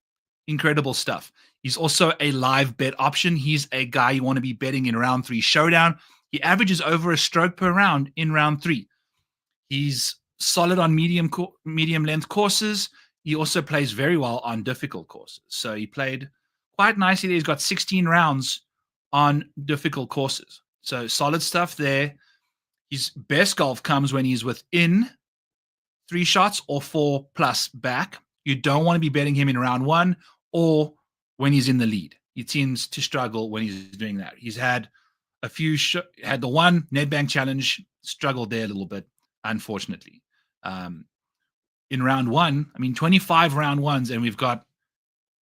Incredible stuff. He's also a live bet option. He's a guy you want to be betting in round 3 showdown. He averages over a stroke per round in round 3. He's solid on medium length courses. He also plays very well on difficult courses. So he played quite nicely. He's got 16 rounds on difficult courses. So solid stuff there. His best golf comes when he's within 3 shots or 4+ back. You don't want to be betting him in round 1 or when he's in the lead. He tends to struggle when he's doing that. He's had a few, had the one Nedbank Challenge, struggled there a little bit, unfortunately. In round 1, 25 round 1s, and we've got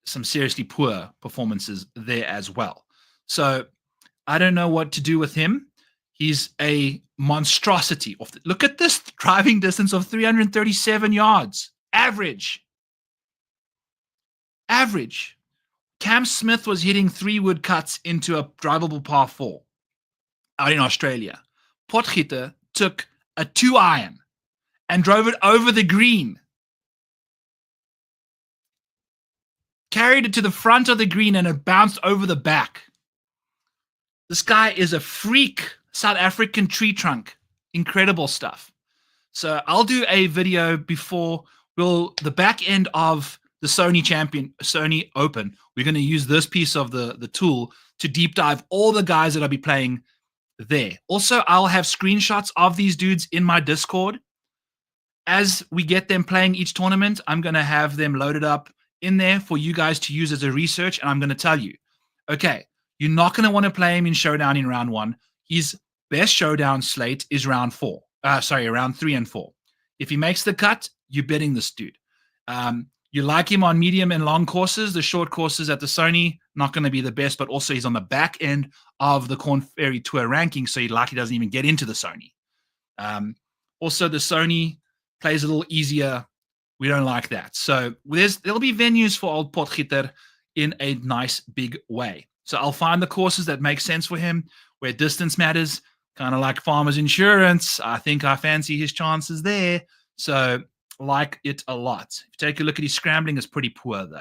some seriously poor performances there as well. So I don't know what to do with him. He's a monstrosity. Look at this driving distance of 337 yards. Average. Cam Smith was hitting 3 wood cuts into a drivable par 4 out in Australia. Potgieter took a 2-iron and drove it over the green. Carried it to the front of the green and it bounced over the back. This guy is a freak South African tree trunk. Incredible stuff. So I'll do a video before the back end of the Sony Open. We're going to use this piece of the tool to deep dive all the guys that I'll be playing there. Also, I'll have screenshots of these dudes in my Discord. As we get them playing each tournament, I'm going to have them loaded up in there for you guys to use as a research. And I'm going to tell you, okay, you're not going to want to play him in showdown in round 1. His best showdown slate is round 3 and 4. If he makes the cut, you're betting this dude. You like him on medium and long courses. The short courses at the Sony, not going to be the best, but also he's on the back end of the Corn Ferry Tour ranking, so he likely doesn't even get into the Sony. Also, the Sony plays a little easier. We don't like that. So there'll be venues for old Potgieter in a nice big way. So I'll find the courses that make sense for him, where distance matters, kind of like Farmers Insurance. I think I fancy his chances there. So like it a lot. If you take a look at his scrambling, it's pretty poor though.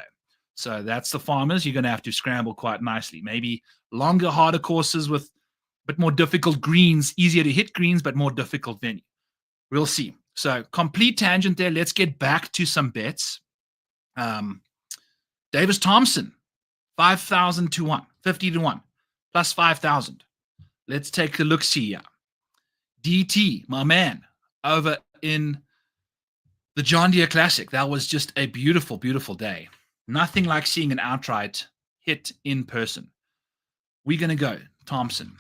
So that's the Farmers. You're going to have to scramble quite nicely. Maybe longer, harder courses with a bit more difficult greens, easier to hit greens, but more difficult venue. We'll see. So complete tangent there. Let's get back to some bets. Davis Thompson, 5,000 to 1, 50 to 1, plus 5,000. Let's take a look-see here. DT, my man, over in the John Deere Classic. That was just a beautiful, beautiful day. Nothing like seeing an outright hit in person. We're going to go Thompson.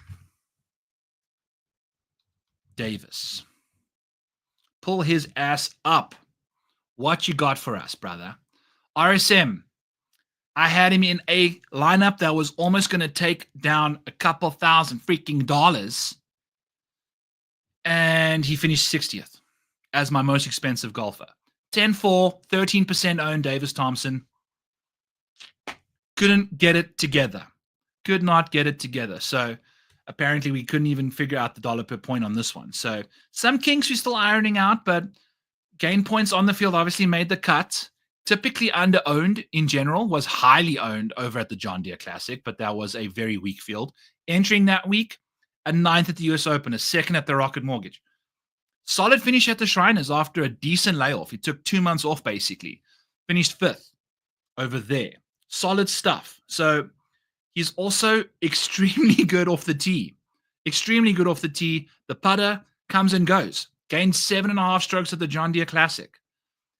Davis. Pull his ass up. What you got for us, brother? RSM. I had him in a lineup that was almost going to take down a couple thousand freaking dollars. And he finished 60th as my most expensive golfer. 10-4, 13% owned Davis Thompson. Couldn't get it together. Could not get it together. So apparently we couldn't even figure out the dollar per point on this one. So some kinks we're still ironing out, but gain points on the field obviously made the cut. Typically under-owned in general, was highly owned over at the John Deere Classic, but that was a very weak field. Entering that week, a 9th at the US Open, a 2nd at the Rocket Mortgage. Solid finish at the Shriners after a decent layoff. He took 2 months off, basically. Finished 5th over there. Solid stuff. So he's also extremely good off the tee. Extremely good off the tee. The putter comes and goes. Gained 7.5 strokes at the John Deere Classic.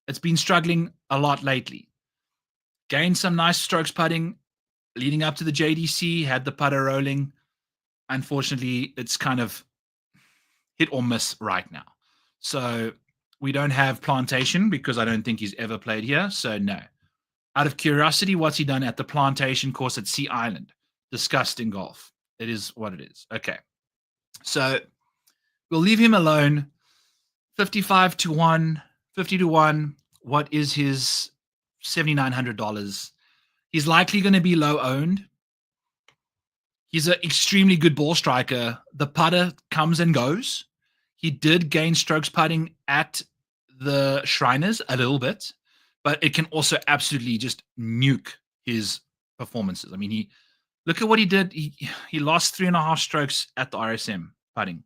it's been struggling a lot lately. Gained some nice strokes putting leading up to the JDC, had the putter rolling. Unfortunately, it's kind of hit or miss right now. So we don't have Plantation because I don't think he's ever played here. So no. Out of curiosity, what's he done at the Plantation course at Sea Island? Disgusting golf. It is what it is. Okay. So we'll leave him alone. 55 to 1, 50 to 1. What is his $7,900? He's likely going to be low owned. He's an extremely good ball striker. The putter comes and goes. He did gain strokes putting at the Shriners a little bit, but it can also absolutely just nuke his performances. I mean, look at what he did. He lost 3.5 strokes at the RSM putting,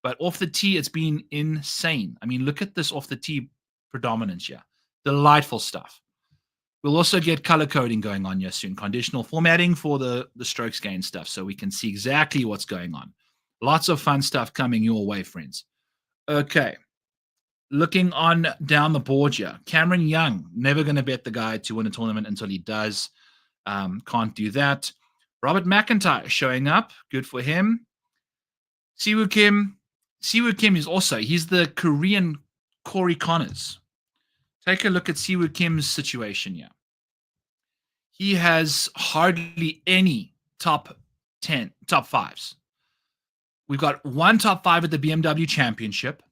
but off the tee, it's been insane. I mean, look at this off the tee predominance here. Delightful stuff. We'll also get color coding going on here soon. Conditional formatting for the strokes gain stuff, so we can see exactly what's going on. Lots of fun stuff coming your way, friends. Okay. Looking on down the board here. Cameron Young, never going to bet the guy to win a tournament until he does. Can't do that. Robert McIntyre showing up. Good for him. Siwoo Kim. Siwoo Kim is also, he's the Korean Corey Connors. Take a look at Siwoo Kim's situation here. He has hardly any top 5s. We've got one top 5 at the BMW Championship.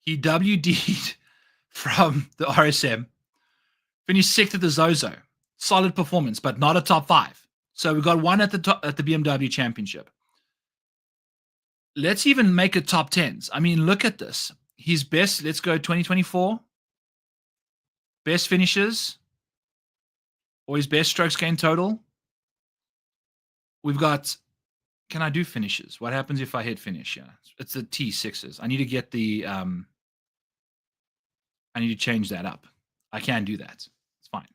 He WD'd from the RSM. Finished 6th at the Zozo. Solid performance, but not a top 5. So we've got one at the BMW Championship. Let's even make it top 10s. I mean, look at this. His best, let's go 2024. Best finishes, or his best strokes gained total. We've got, can I do finishes? What happens if I hit finish? Yeah, it's the T6s. I need to get the, I need to change that up. I can do that. It's fine.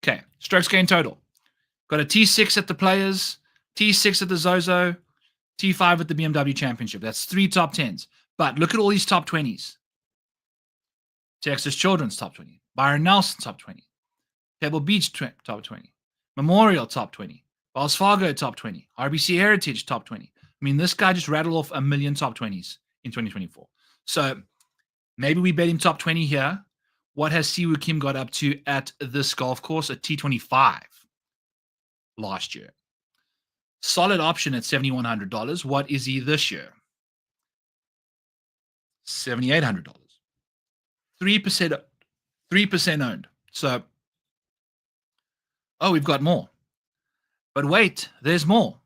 Okay, strokes gained total. Got a T6 at the Players, T6 at the Zozo, T5 at the BMW Championship. That's 3 top 10s. But look at all these top 20s. Texas Children's top 20. Byron Nelson, top 20. Pebble Beach, top 20. Memorial, top 20. Wells Fargo, top 20. RBC Heritage, top 20. I mean, this guy just rattled off 1 million top 20s in 2024. So maybe we bet him top 20 here. What has Siwoo Kim got up to at this golf course at T25 last year? Solid option at $7,100. What is he this year? $7,800. 3% owned. So, we've got more. But wait, there's more.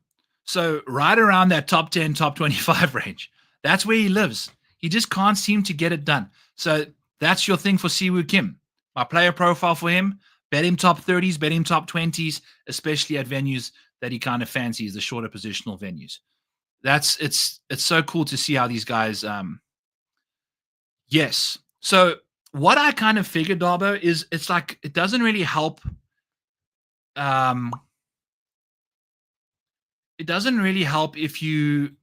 So right around that top 10, top 25 range, that's where he lives. He just can't seem to get it done. So that's your thing for Siwoo Kim. My player profile for him, bet him top 30s, bet him top 20s, especially at venues that he kind of fancies, the shorter positional venues. It's so cool to see how these guys, yes. So what I kind of figured, Darbo, is it's like it doesn't really help. It doesn't really help if you.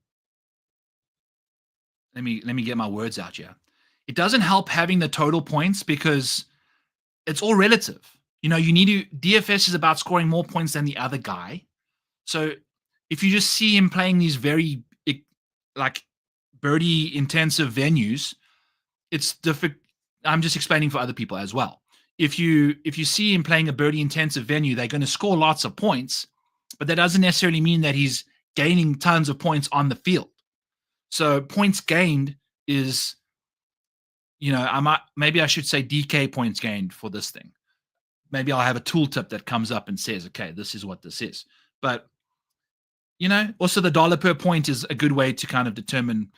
Let me get my words out here. It doesn't help having the total points because it's all relative. You know, you need to. DFS is about scoring more points than the other guy. So if you just see him playing these very like birdie intensive venues, it's difficult. I'm just explaining for other people as well. If you see him playing a birdie intensive venue, they're going to score lots of points, but that doesn't necessarily mean that he's gaining tons of points on the field. So points gained is, maybe I should say DK points gained for this thing. Maybe I'll have a tooltip that comes up and says, okay, this is what this is. But, also the dollar per point is a good way to kind of determine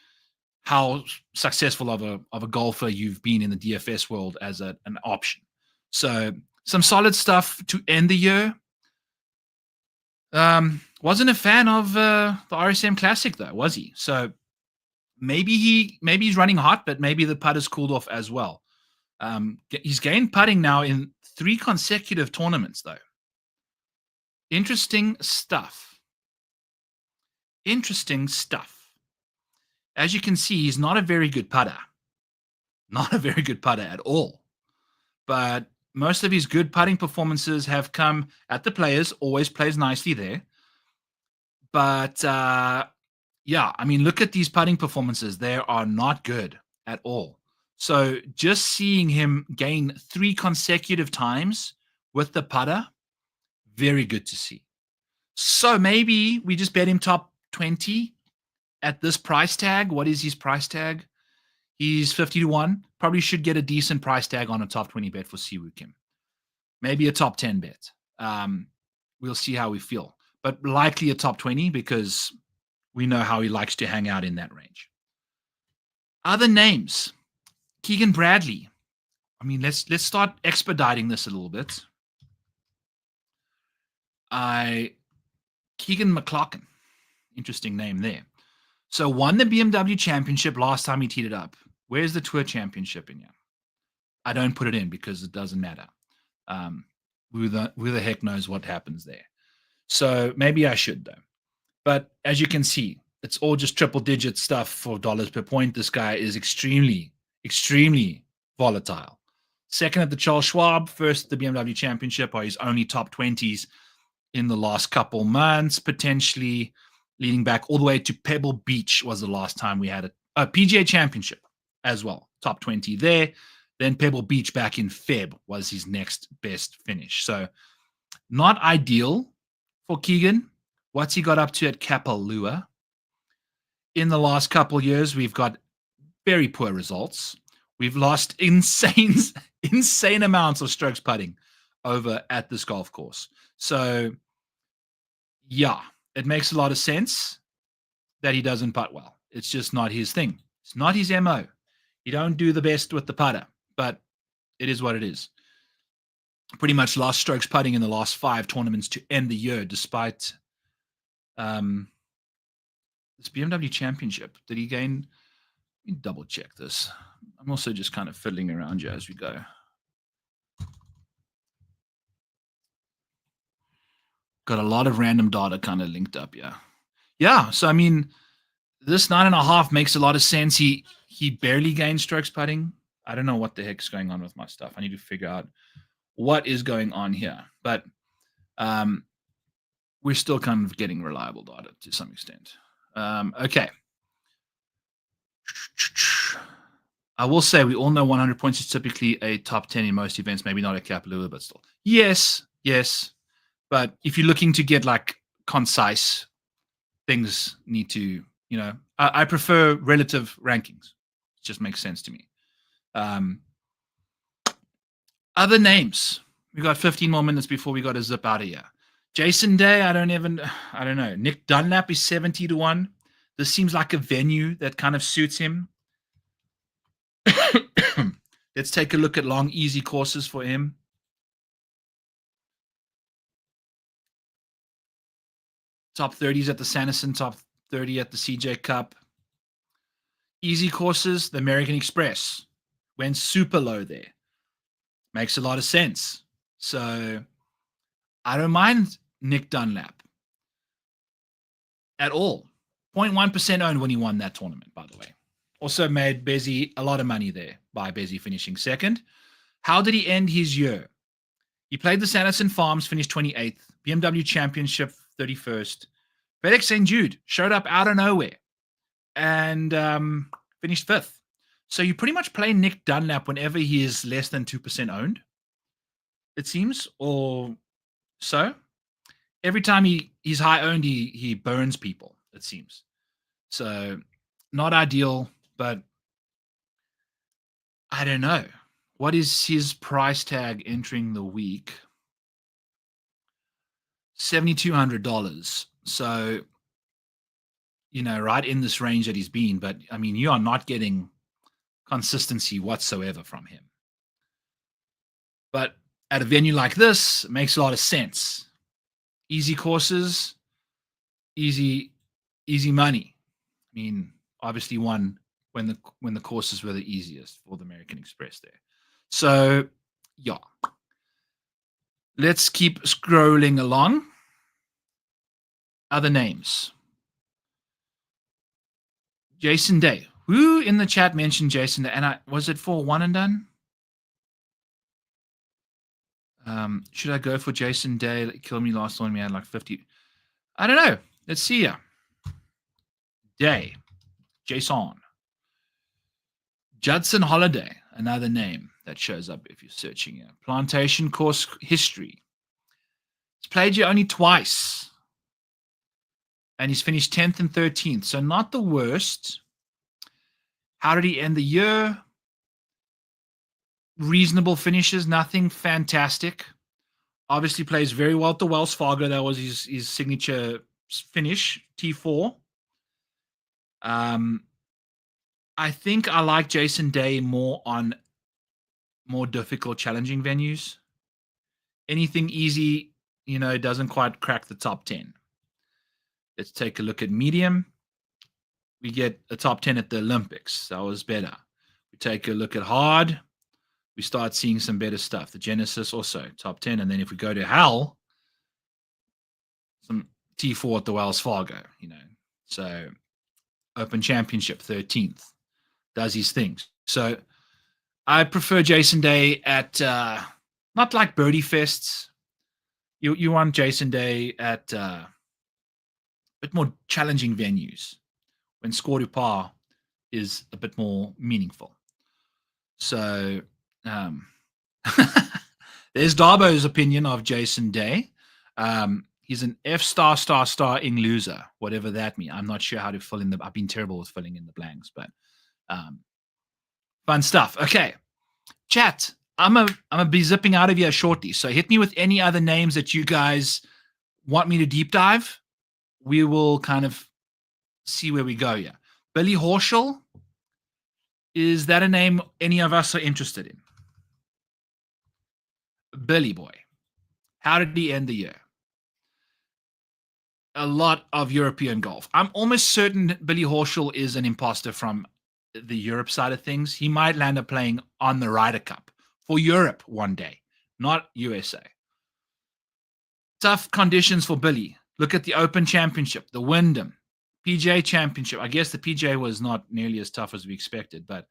how successful of a golfer you've been in the DFS world as an option. So some solid stuff to end the year. Wasn't a fan of the RSM Classic though, was he? So maybe he's running hot, but maybe the putter's cooled off as well. He's gained putting now in 3 consecutive tournaments though. Interesting stuff. As you can see, he's not a very good putter. Not a very good putter at all. but most of his good putting performances have come at the Players. Always plays nicely there. But yeah, I mean, look at these putting performances. They are not good at all. So just seeing him gain 3 consecutive times with the putter, very good to see. So maybe we just bet him top 20 at this price tag. What is his price tag? He's 50 to 1. Probably should get a decent price tag on a top 20 bet for Siwoo Kim. Maybe a top 10 bet. We'll see how we feel. But likely a top 20 because we know how he likes to hang out in that range. Other names. Keegan Bradley. I mean, let's start expediting this a little bit. Keegan McLaughlin. Interesting name there. So won the BMW Championship last time he teed it up. Where's the Tour Championship in here? I don't put it in because it doesn't matter. Who the heck knows what happens there? So maybe I should though. But as you can see, it's all just triple digit stuff for dollars per point. This guy is extremely, extremely volatile. Second at the Charles Schwab, first at the BMW Championship are his only top 20s in the last couple months, potentially leading back all the way to Pebble Beach was the last time we had a PGA Championship as well. Top 20 there. Then Pebble Beach back in Feb was his next best finish. So not ideal for Keegan. What's he got up to at Kapalua? In the last couple of years, we've got very poor results. We've lost insane amounts of strokes putting over at this golf course. So, yeah, it makes a lot of sense that he doesn't putt well. It's just not his thing. It's not his MO. You don't do the best with the putter, but it is what it is. Pretty much lost strokes putting in the last 5 tournaments to end the year, despite this BMW Championship. Did he gain? Let me double check this. I'm also just kind of fiddling around here as we go. Got a lot of random data kind of linked up, yeah. Yeah, so I mean, this 9.5 makes a lot of sense. He barely gained strokes putting. I don't know what the heck's going on with my stuff. I need to figure out what is going on here. But we're still kind of getting reliable data to some extent. Okay. I will say we all know 100 points is typically a top 10 in most events, maybe not at Kapalua, but still. Yes. But if you're looking to get like concise, things need to, I prefer relative rankings. It just makes sense to me. Other names. We got 15 more minutes before we got to zip out of here. Jason Day, I don't know. Nick Dunlap is 70 to 1. This seems like a venue that kind of suits him. Let's take a look at long, easy courses for him. Top 30s at the Sanderson, top 30 at the CJ Cup. Easy courses, the American Express. Went super low there. Makes a lot of sense. So I don't mind Nick Dunlap at all. 0.1% owned when he won that tournament, by the way. Also made Bezzy a lot of money there by Bezzy finishing second. How did he end his year? He played the Sanderson Farms, finished 28th. BMW Championship, 31st. FedEx St. Jude showed up out of nowhere and finished 5th. So you pretty much play Nick Dunlap whenever he is less than 2% owned, it seems, or so. Every time he's high owned, he burns people, it seems. So not ideal, but I don't know. What is his price tag entering the week? $7,200. So, right in this range that he's been. But, I mean, you are not getting consistency whatsoever from him. But at a venue like this, it makes a lot of sense. Easy courses, easy money. I mean, obviously won when the courses were the easiest for the American Express there. So, yeah. Let's keep scrolling along. Other names. Jason Day. Who in the chat mentioned Jason Day? And was it for one and done? Should I go for Jason Day? Kill me last one. We had like 50. I don't know. Let's see here. Day. Jason. Judson Holiday. Another name that shows up if you're searching here. Plantation course history. He's played you only twice. And he's finished 10th and 13th. So not the worst. How did he end the year? Reasonable finishes, nothing fantastic. Obviously plays very well at the Wells Fargo. That was his signature finish, T4. I think I like Jason Day more on more difficult, challenging venues. Anything easy, doesn't quite crack the top 10. Let's take a look at medium. We get a top 10 at the Olympics. That was better. We take a look at hard. We start seeing some better stuff. The Genesis also top 10. And then if we go to hell, some T4 at the Wells Fargo, So Open Championship, 13th. Does his things. So I prefer Jason Day at not like birdie fests. You want Jason Day at a bit more challenging venues when score to par is a bit more meaningful. So there's Darbo's opinion of Jason Day. He's an F *** ing loser, whatever that means. I'm not sure how to fill in I've been terrible with filling in the blanks, but fun stuff. Okay, chat. I'm gonna be zipping out of here shortly. So hit me with any other names that you guys want me to deep dive. We will kind of see where we go here. Billy Horschel. Is that a name any of us are interested in? Billy boy. How did he end the year? A lot of European golf. I'm almost certain Billy Horschel is an imposter from the Europe side of things. He might land up playing on the Ryder Cup for Europe one day, not USA. Tough conditions for Billy. Look at the Open Championship, the Wyndham, PGA Championship. I guess the PGA was not nearly as tough as we expected, but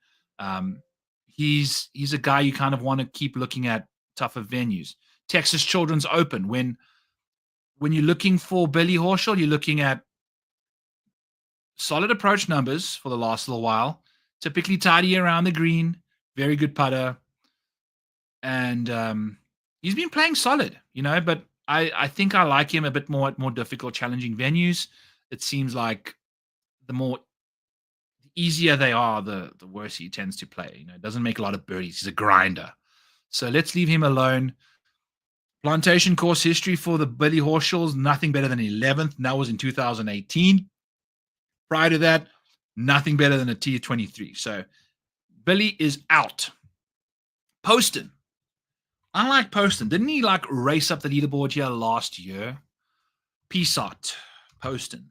he's a guy you kind of want to keep looking at tougher venues. Texas Children's Open. When you're looking for Billy Horschel, you're looking at solid approach numbers for the last little while. Typically tidy around the green, very good putter, and he's been playing solid, But I think I like him a bit more at more difficult, challenging venues. It seems like the easier they are, the worse he tends to play. Doesn't make a lot of birdies. He's a grinder. So let's leave him alone. Plantation course history for the Billy Horschels, nothing better than 11th. And that was in 2018. Prior to that, nothing better than a T23. So Billy is out. Poston. I like Poston. Didn't he race up the leaderboard here last year? PSOT. Poston.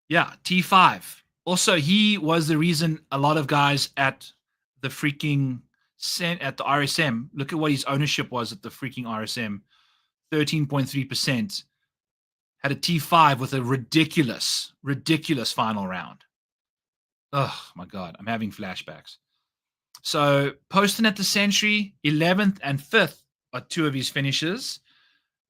Yeah, T5. Also, he was the reason a lot of guys at the freaking at the RSM, look at what his ownership was at the freaking RSM, 13.3%, had a T5 with a ridiculous final round. Oh, my God. I'm having flashbacks. So Poston at the Sentry, 11th and 5th are two of his finishes,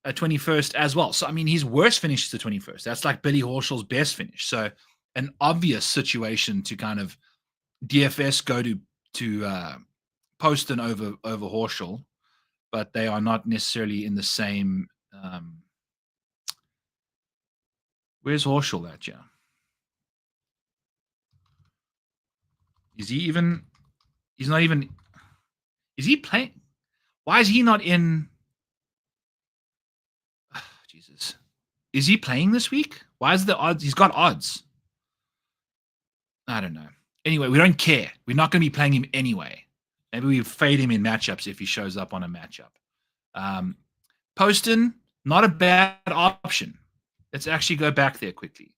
21st as well. So, I mean, his worst finish is the 21st. That's like Billy Horschel's best finish. So an obvious situation to kind of DFS go to Poston over Horschel, but they are not necessarily in the same. Where's Horschel at? Yeah, is he even? He's not even. Is he playing? Why is he not in? Jesus, is he playing this week? Why is the odds? He's got odds. I don't know. Anyway, we don't care. We're not going to be playing him anyway. Maybe we fade him in matchups if he shows up on a matchup. Poston, not a bad option. Let's actually go back there quickly.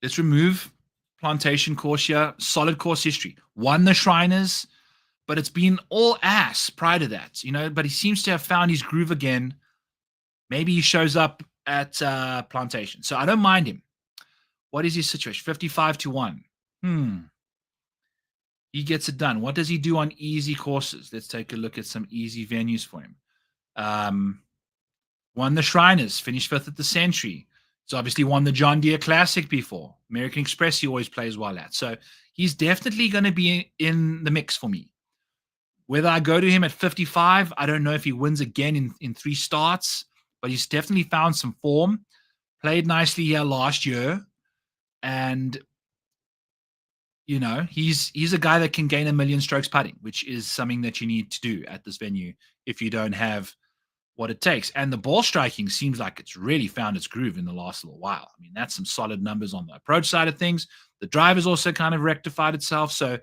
Let's remove Plantation course here. Solid course history. Won the Shriners, but it's been all ass prior to that, but he seems to have found his groove again. Maybe he shows up at Plantation. So I don't mind him. What is his situation? 55-1. He gets it done. What does he do on easy courses? Let's take a look at some easy venues for him. Won the Shriners, finished 5th at the Sentry. He's obviously won the John Deere Classic before. American Express, he always plays well at. So he's definitely going to be in the mix for me. Whether I go to him at 55, I don't know if he wins again in 3 starts, but he's definitely found some form. Played nicely here last year. And, you know, he's a guy that can gain 1 million strokes putting, which is something that you need to do at this venue if you don't have what it takes. And the ball striking seems like it's really found its groove in the last little while. I mean, that's some solid numbers on the approach side of things. The drive has also kind of rectified itself. So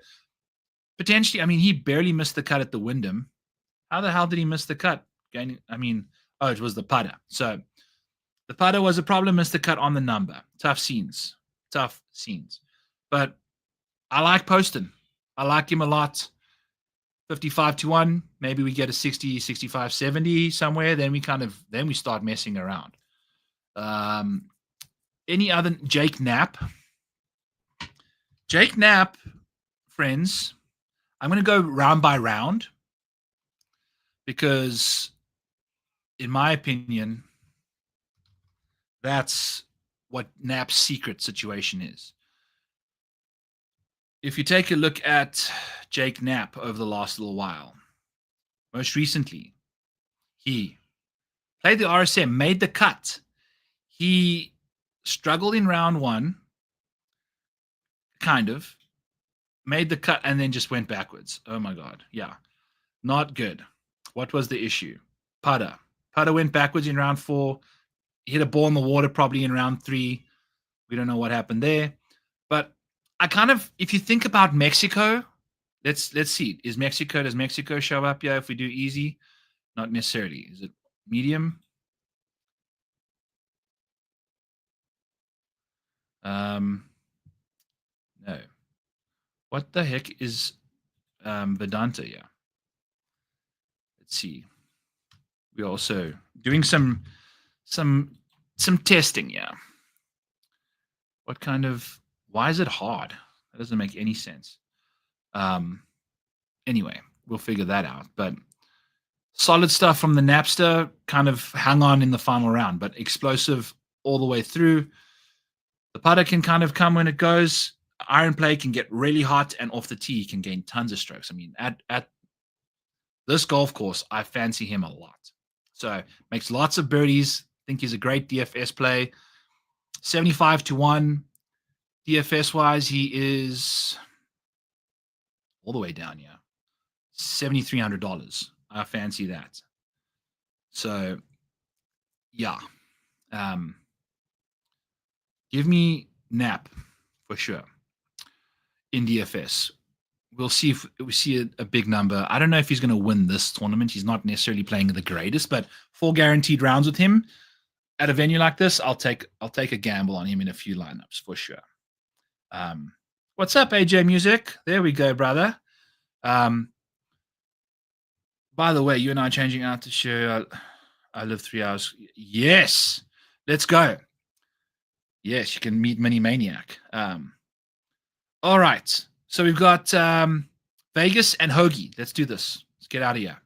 potentially, I mean, he barely missed the cut at the Wyndham. How the hell did he miss the cut? It was the putter. So the putter was a problem, missed the cut on the number. Tough scenes. But I like Poston. I like him a lot. 55-1, maybe we get a 60, 65, 70 somewhere. Then we start messing around. Any other Jake Knapp? Jake Knapp, friends, I'm going to go round by round because, in my opinion, that's what Knapp's secret situation is. If you take a look at Jake Knapp over the last little while, most recently, he played the RSM, made the cut. He struggled in round 1, kind of, made the cut, and then just went backwards. Oh, my God. Yeah, not good. What was the issue? Putter went backwards in round 4, hit a ball in the water probably in round 3. We don't know what happened there. But if you think about Mexico, let's see. Does Mexico show up here if we do easy? Not necessarily. Is it medium? No. What the heck is Vedanta here? Let's see. We're also doing some testing, yeah. Why is it hard? That doesn't make any sense. Anyway, we'll figure that out. But solid stuff from the Napster, kind of hang on in the final round, but explosive all the way through. The putter can kind of come when it goes. Iron play can get really hot, and off the tee can gain tons of strokes. I mean, at this golf course, I fancy him a lot. So makes lots of birdies. Think he's a great DFS play. 75-1. DFS wise, he is all the way down here. $7,300. I fancy that. So, yeah. Give me Knapp for sure in DFS. We'll see if we see a big number. I don't know if he's going to win this tournament. He's not necessarily playing the greatest, but 4 guaranteed rounds with him at a venue like this, I'll take a gamble on him in a few lineups for sure. What's up, AJ Music? There we go, brother. By the way, you and I changing out to share. I live 3 hours. Yes, let's go. Yes, you can meet Mini Maniac. All right. So we've got Vegas and Hoagie. Let's do this. Let's get out of here.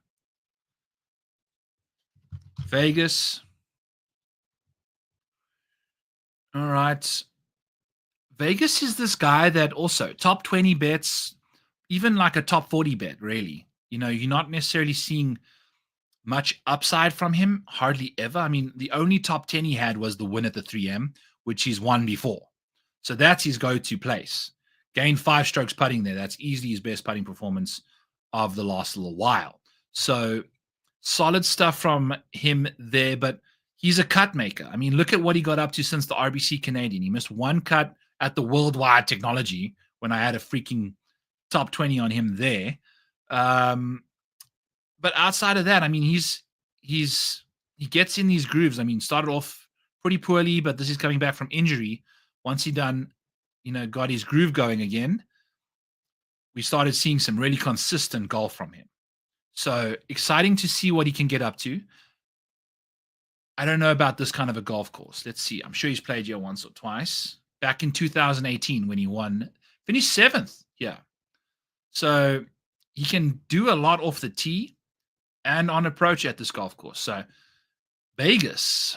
Vegas. All right. Vegas is this guy that also top 20 bets, even like a top 40 bet, really. You know, you're not necessarily seeing much upside from him, hardly ever. I mean, the only top 10 he had was the win at the 3M, which he's won before. So that's his go-to place. Gained 5 strokes putting there. That's easily his best putting performance of the last little while. So solid stuff from him there, but he's a cut maker. I mean, look at what he got up to since the RBC Canadian. He missed 1 cut at the Worldwide Technology when I had a freaking top 20 on him there. But outside of that, I mean, he gets in these grooves. I mean, started off pretty poorly, but this is coming back from injury. Once he got his groove going again, we started seeing some really consistent golf from him. So exciting to see what he can get up to. I don't know about this kind of a golf course. Let's see. I'm sure he's played here once or twice. Back in 2018 when he won, finished 7th. Yeah. So he can do a lot off the tee and on approach at this golf course. So Vegas,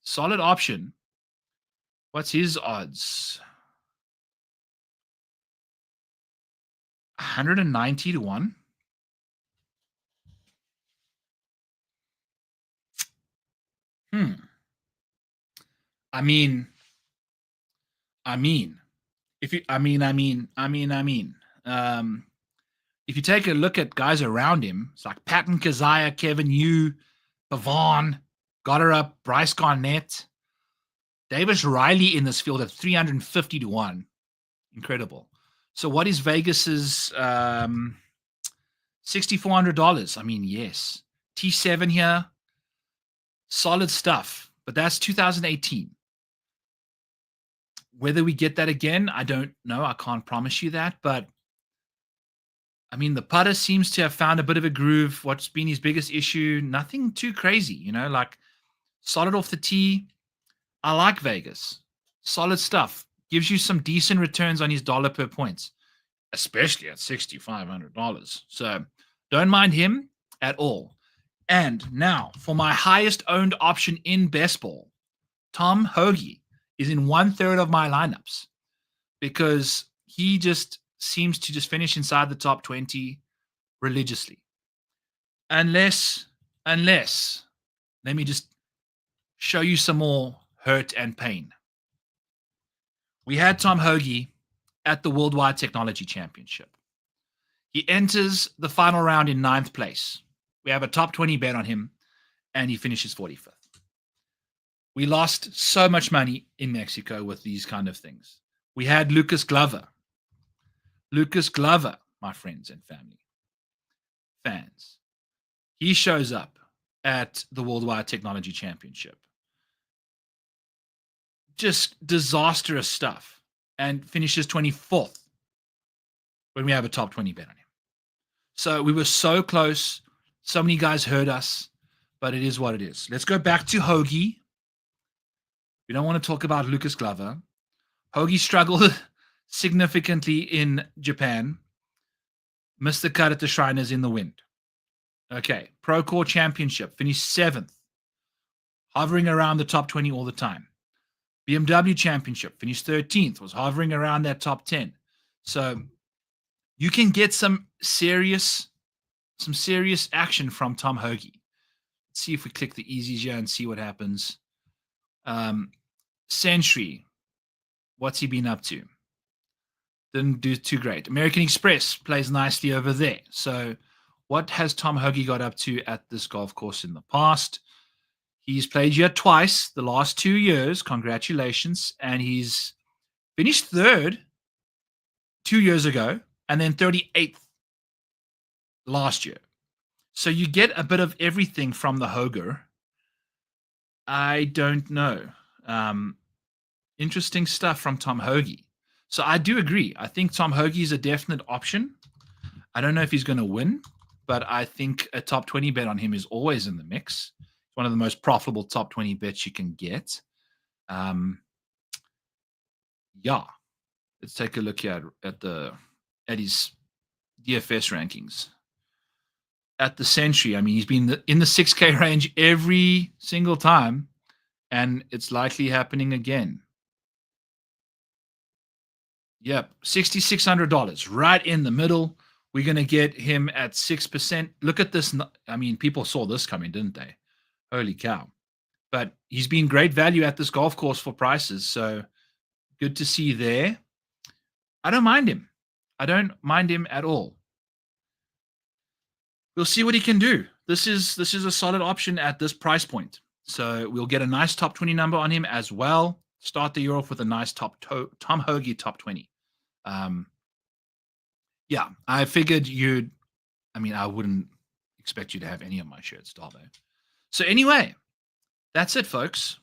solid option. What's his odds? 190 to 1. I mean, if you, if you take a look at guys around him, it's like Patton Kazaya, Kevin Yu, Pavon, Goddard, Bryce Garnett, Davis Riley in this field at 350 to 1. Incredible. So what is Vegas's $6,400? I mean, yes. T7 here, solid stuff, but that's 2018. Whether we get that again, I don't know. I can't promise you that, but I mean, the putter seems to have found a bit of a groove. What's been his biggest issue? Nothing too crazy, like solid off the tee. I like Vegas. Solid stuff. Gives you some decent returns on his dollar per points, especially at $6,500. So don't mind him at all. And now for my highest owned option in best ball, Tom Hoge is in 1/3 of my lineups because he just seems to just finish inside the top 20 religiously. Unless, let me just show you some more hurt and pain. We had Tom Hoge at the Worldwide Technology Championship. He enters the final round in 9th place. We have a top 20 bet on him, and he finishes 45th. We lost so much money in Mexico with these kind of things. We had Lucas Glover. Lucas Glover, my friends and fans. He shows up at the Worldwide Technology Championship. Just disastrous stuff, and finishes 24th when we have a top 20 bet on him. So we were so close. So many guys heard us, but it is what it is. Let's go back to Hoge. We don't want to talk about Lucas Glover. Hoge struggled significantly in Japan. Missed the cut at the Shriners in the wind. Okay, Procore Championship, finished 7th. Hovering around the top 20 all the time. BMW Championship, finished 13th, was hovering around that top 10. So you can get some serious action from Tom Hoge. Let's see if we click the easies here and see what happens. Sentry, what's he been up to? Didn't do too great. American Express plays nicely over there. So what has Tom Hoge got up to at this golf course in the past? He's played here twice the last 2 years. Congratulations. And he's finished 3rd 2 years ago and then 38th last year. So you get a bit of everything from the Hoge. I don't know. Interesting stuff from Tom Hoge. So I do agree. I think Tom Hoge is a definite option. I don't know if he's going to win, but I think a top 20 bet on him is always in the mix. It's one of the most profitable top 20 bets you can get. Yeah. Let's take a look here at his DFS rankings. At the Sentry, I mean, he's been in the 6K range every single time, and it's likely happening again. Yep, $6,600, right in the middle. We're going to get him at 6%. Look at this. I mean, people saw this coming, didn't they? Holy cow. But he's been great value at this golf course for prices, so good to see there. I don't mind him. I don't mind him at all. We'll see what he can do. This is a solid option at this price point. So we'll get a nice top 20 number on him as well. Start the year off with a nice Tom Hoge top 20. Yeah, I figured I wouldn't expect you to have any of my shirts, Darbo. So anyway, that's it, folks.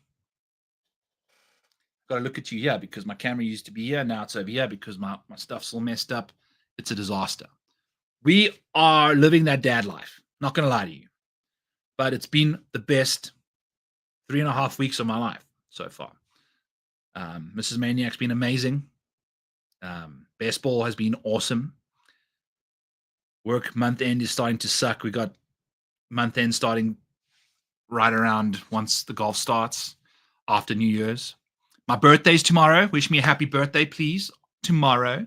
Got to look at you here because my camera used to be here. Now it's over here because my stuff's all messed up. It's a disaster. We are living that dad life. Not going to lie to you. But it's been the best 3.5 weeks of my life so far. Mrs. Maniac's been amazing. Best ball has been awesome. Work month end is starting to suck. We got month end starting right around once the golf starts after New Year's. My birthday's tomorrow. Wish me a happy birthday, please. Tomorrow.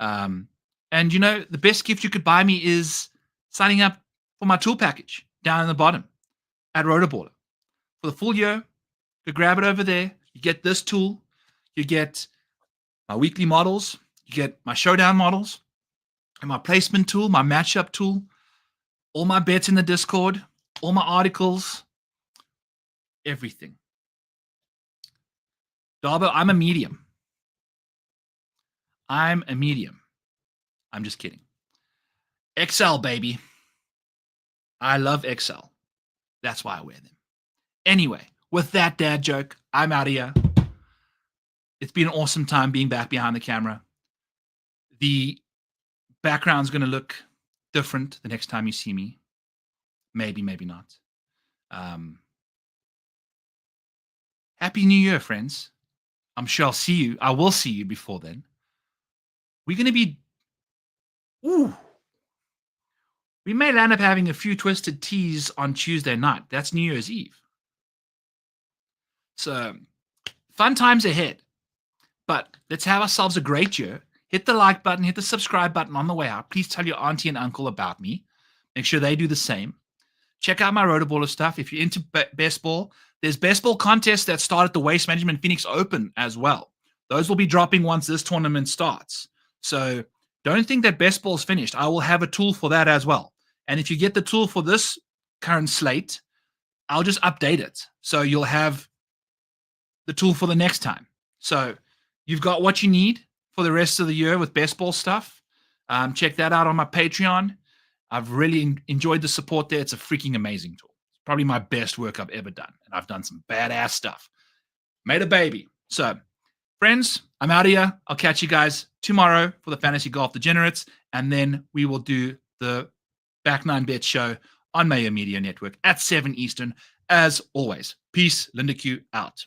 And the best gift you could buy me is signing up for my tool package down in the bottom at Rotoballer. For the full year, you grab it over there. You get this tool. You get my weekly models. You get my showdown models and my placement tool, my matchup tool, all my bets in the Discord, all my articles, everything. Darbo, I'm a medium. I'm just kidding. XL, baby. I love XL. That's why I wear them. Anyway, with that dad joke, I'm out of here. It's been an awesome time being back behind the camera. The background's going to look different the next time you see me. Maybe, maybe not. Happy New Year, friends. I'm sure I'll see you. I will see you before then. We're going to be... We may end up having a few twisted teas on Tuesday night. That's New Year's Eve. So, fun times ahead. But let's have ourselves a great year. Hit the like button, hit the subscribe button on the way out. Please tell your auntie and uncle about me. Make sure they do the same. Check out my Rotoballer stuff. If you're into best ball, there's best ball contests that start at the Waste Management Phoenix Open as well. Those will be dropping once this tournament starts. So don't think that best ball's finished. I will have a tool for that as well. And if you get the tool for this current slate, I'll just update it. So you'll have the tool for the next time. So you've got what you need for the rest of the year with best ball stuff. Check that out on my Patreon. I've really enjoyed the support there. It's a freaking amazing tool. It's probably my best work I've ever done. And I've done some badass stuff. Made a baby. So, friends, I'm out of here. I'll catch you guys tomorrow for the Fantasy Golf Degenerates. And then we will do the Back 9 Bet show on Mayo Media Network at 7 Eastern. As always, peace. Linda Q out.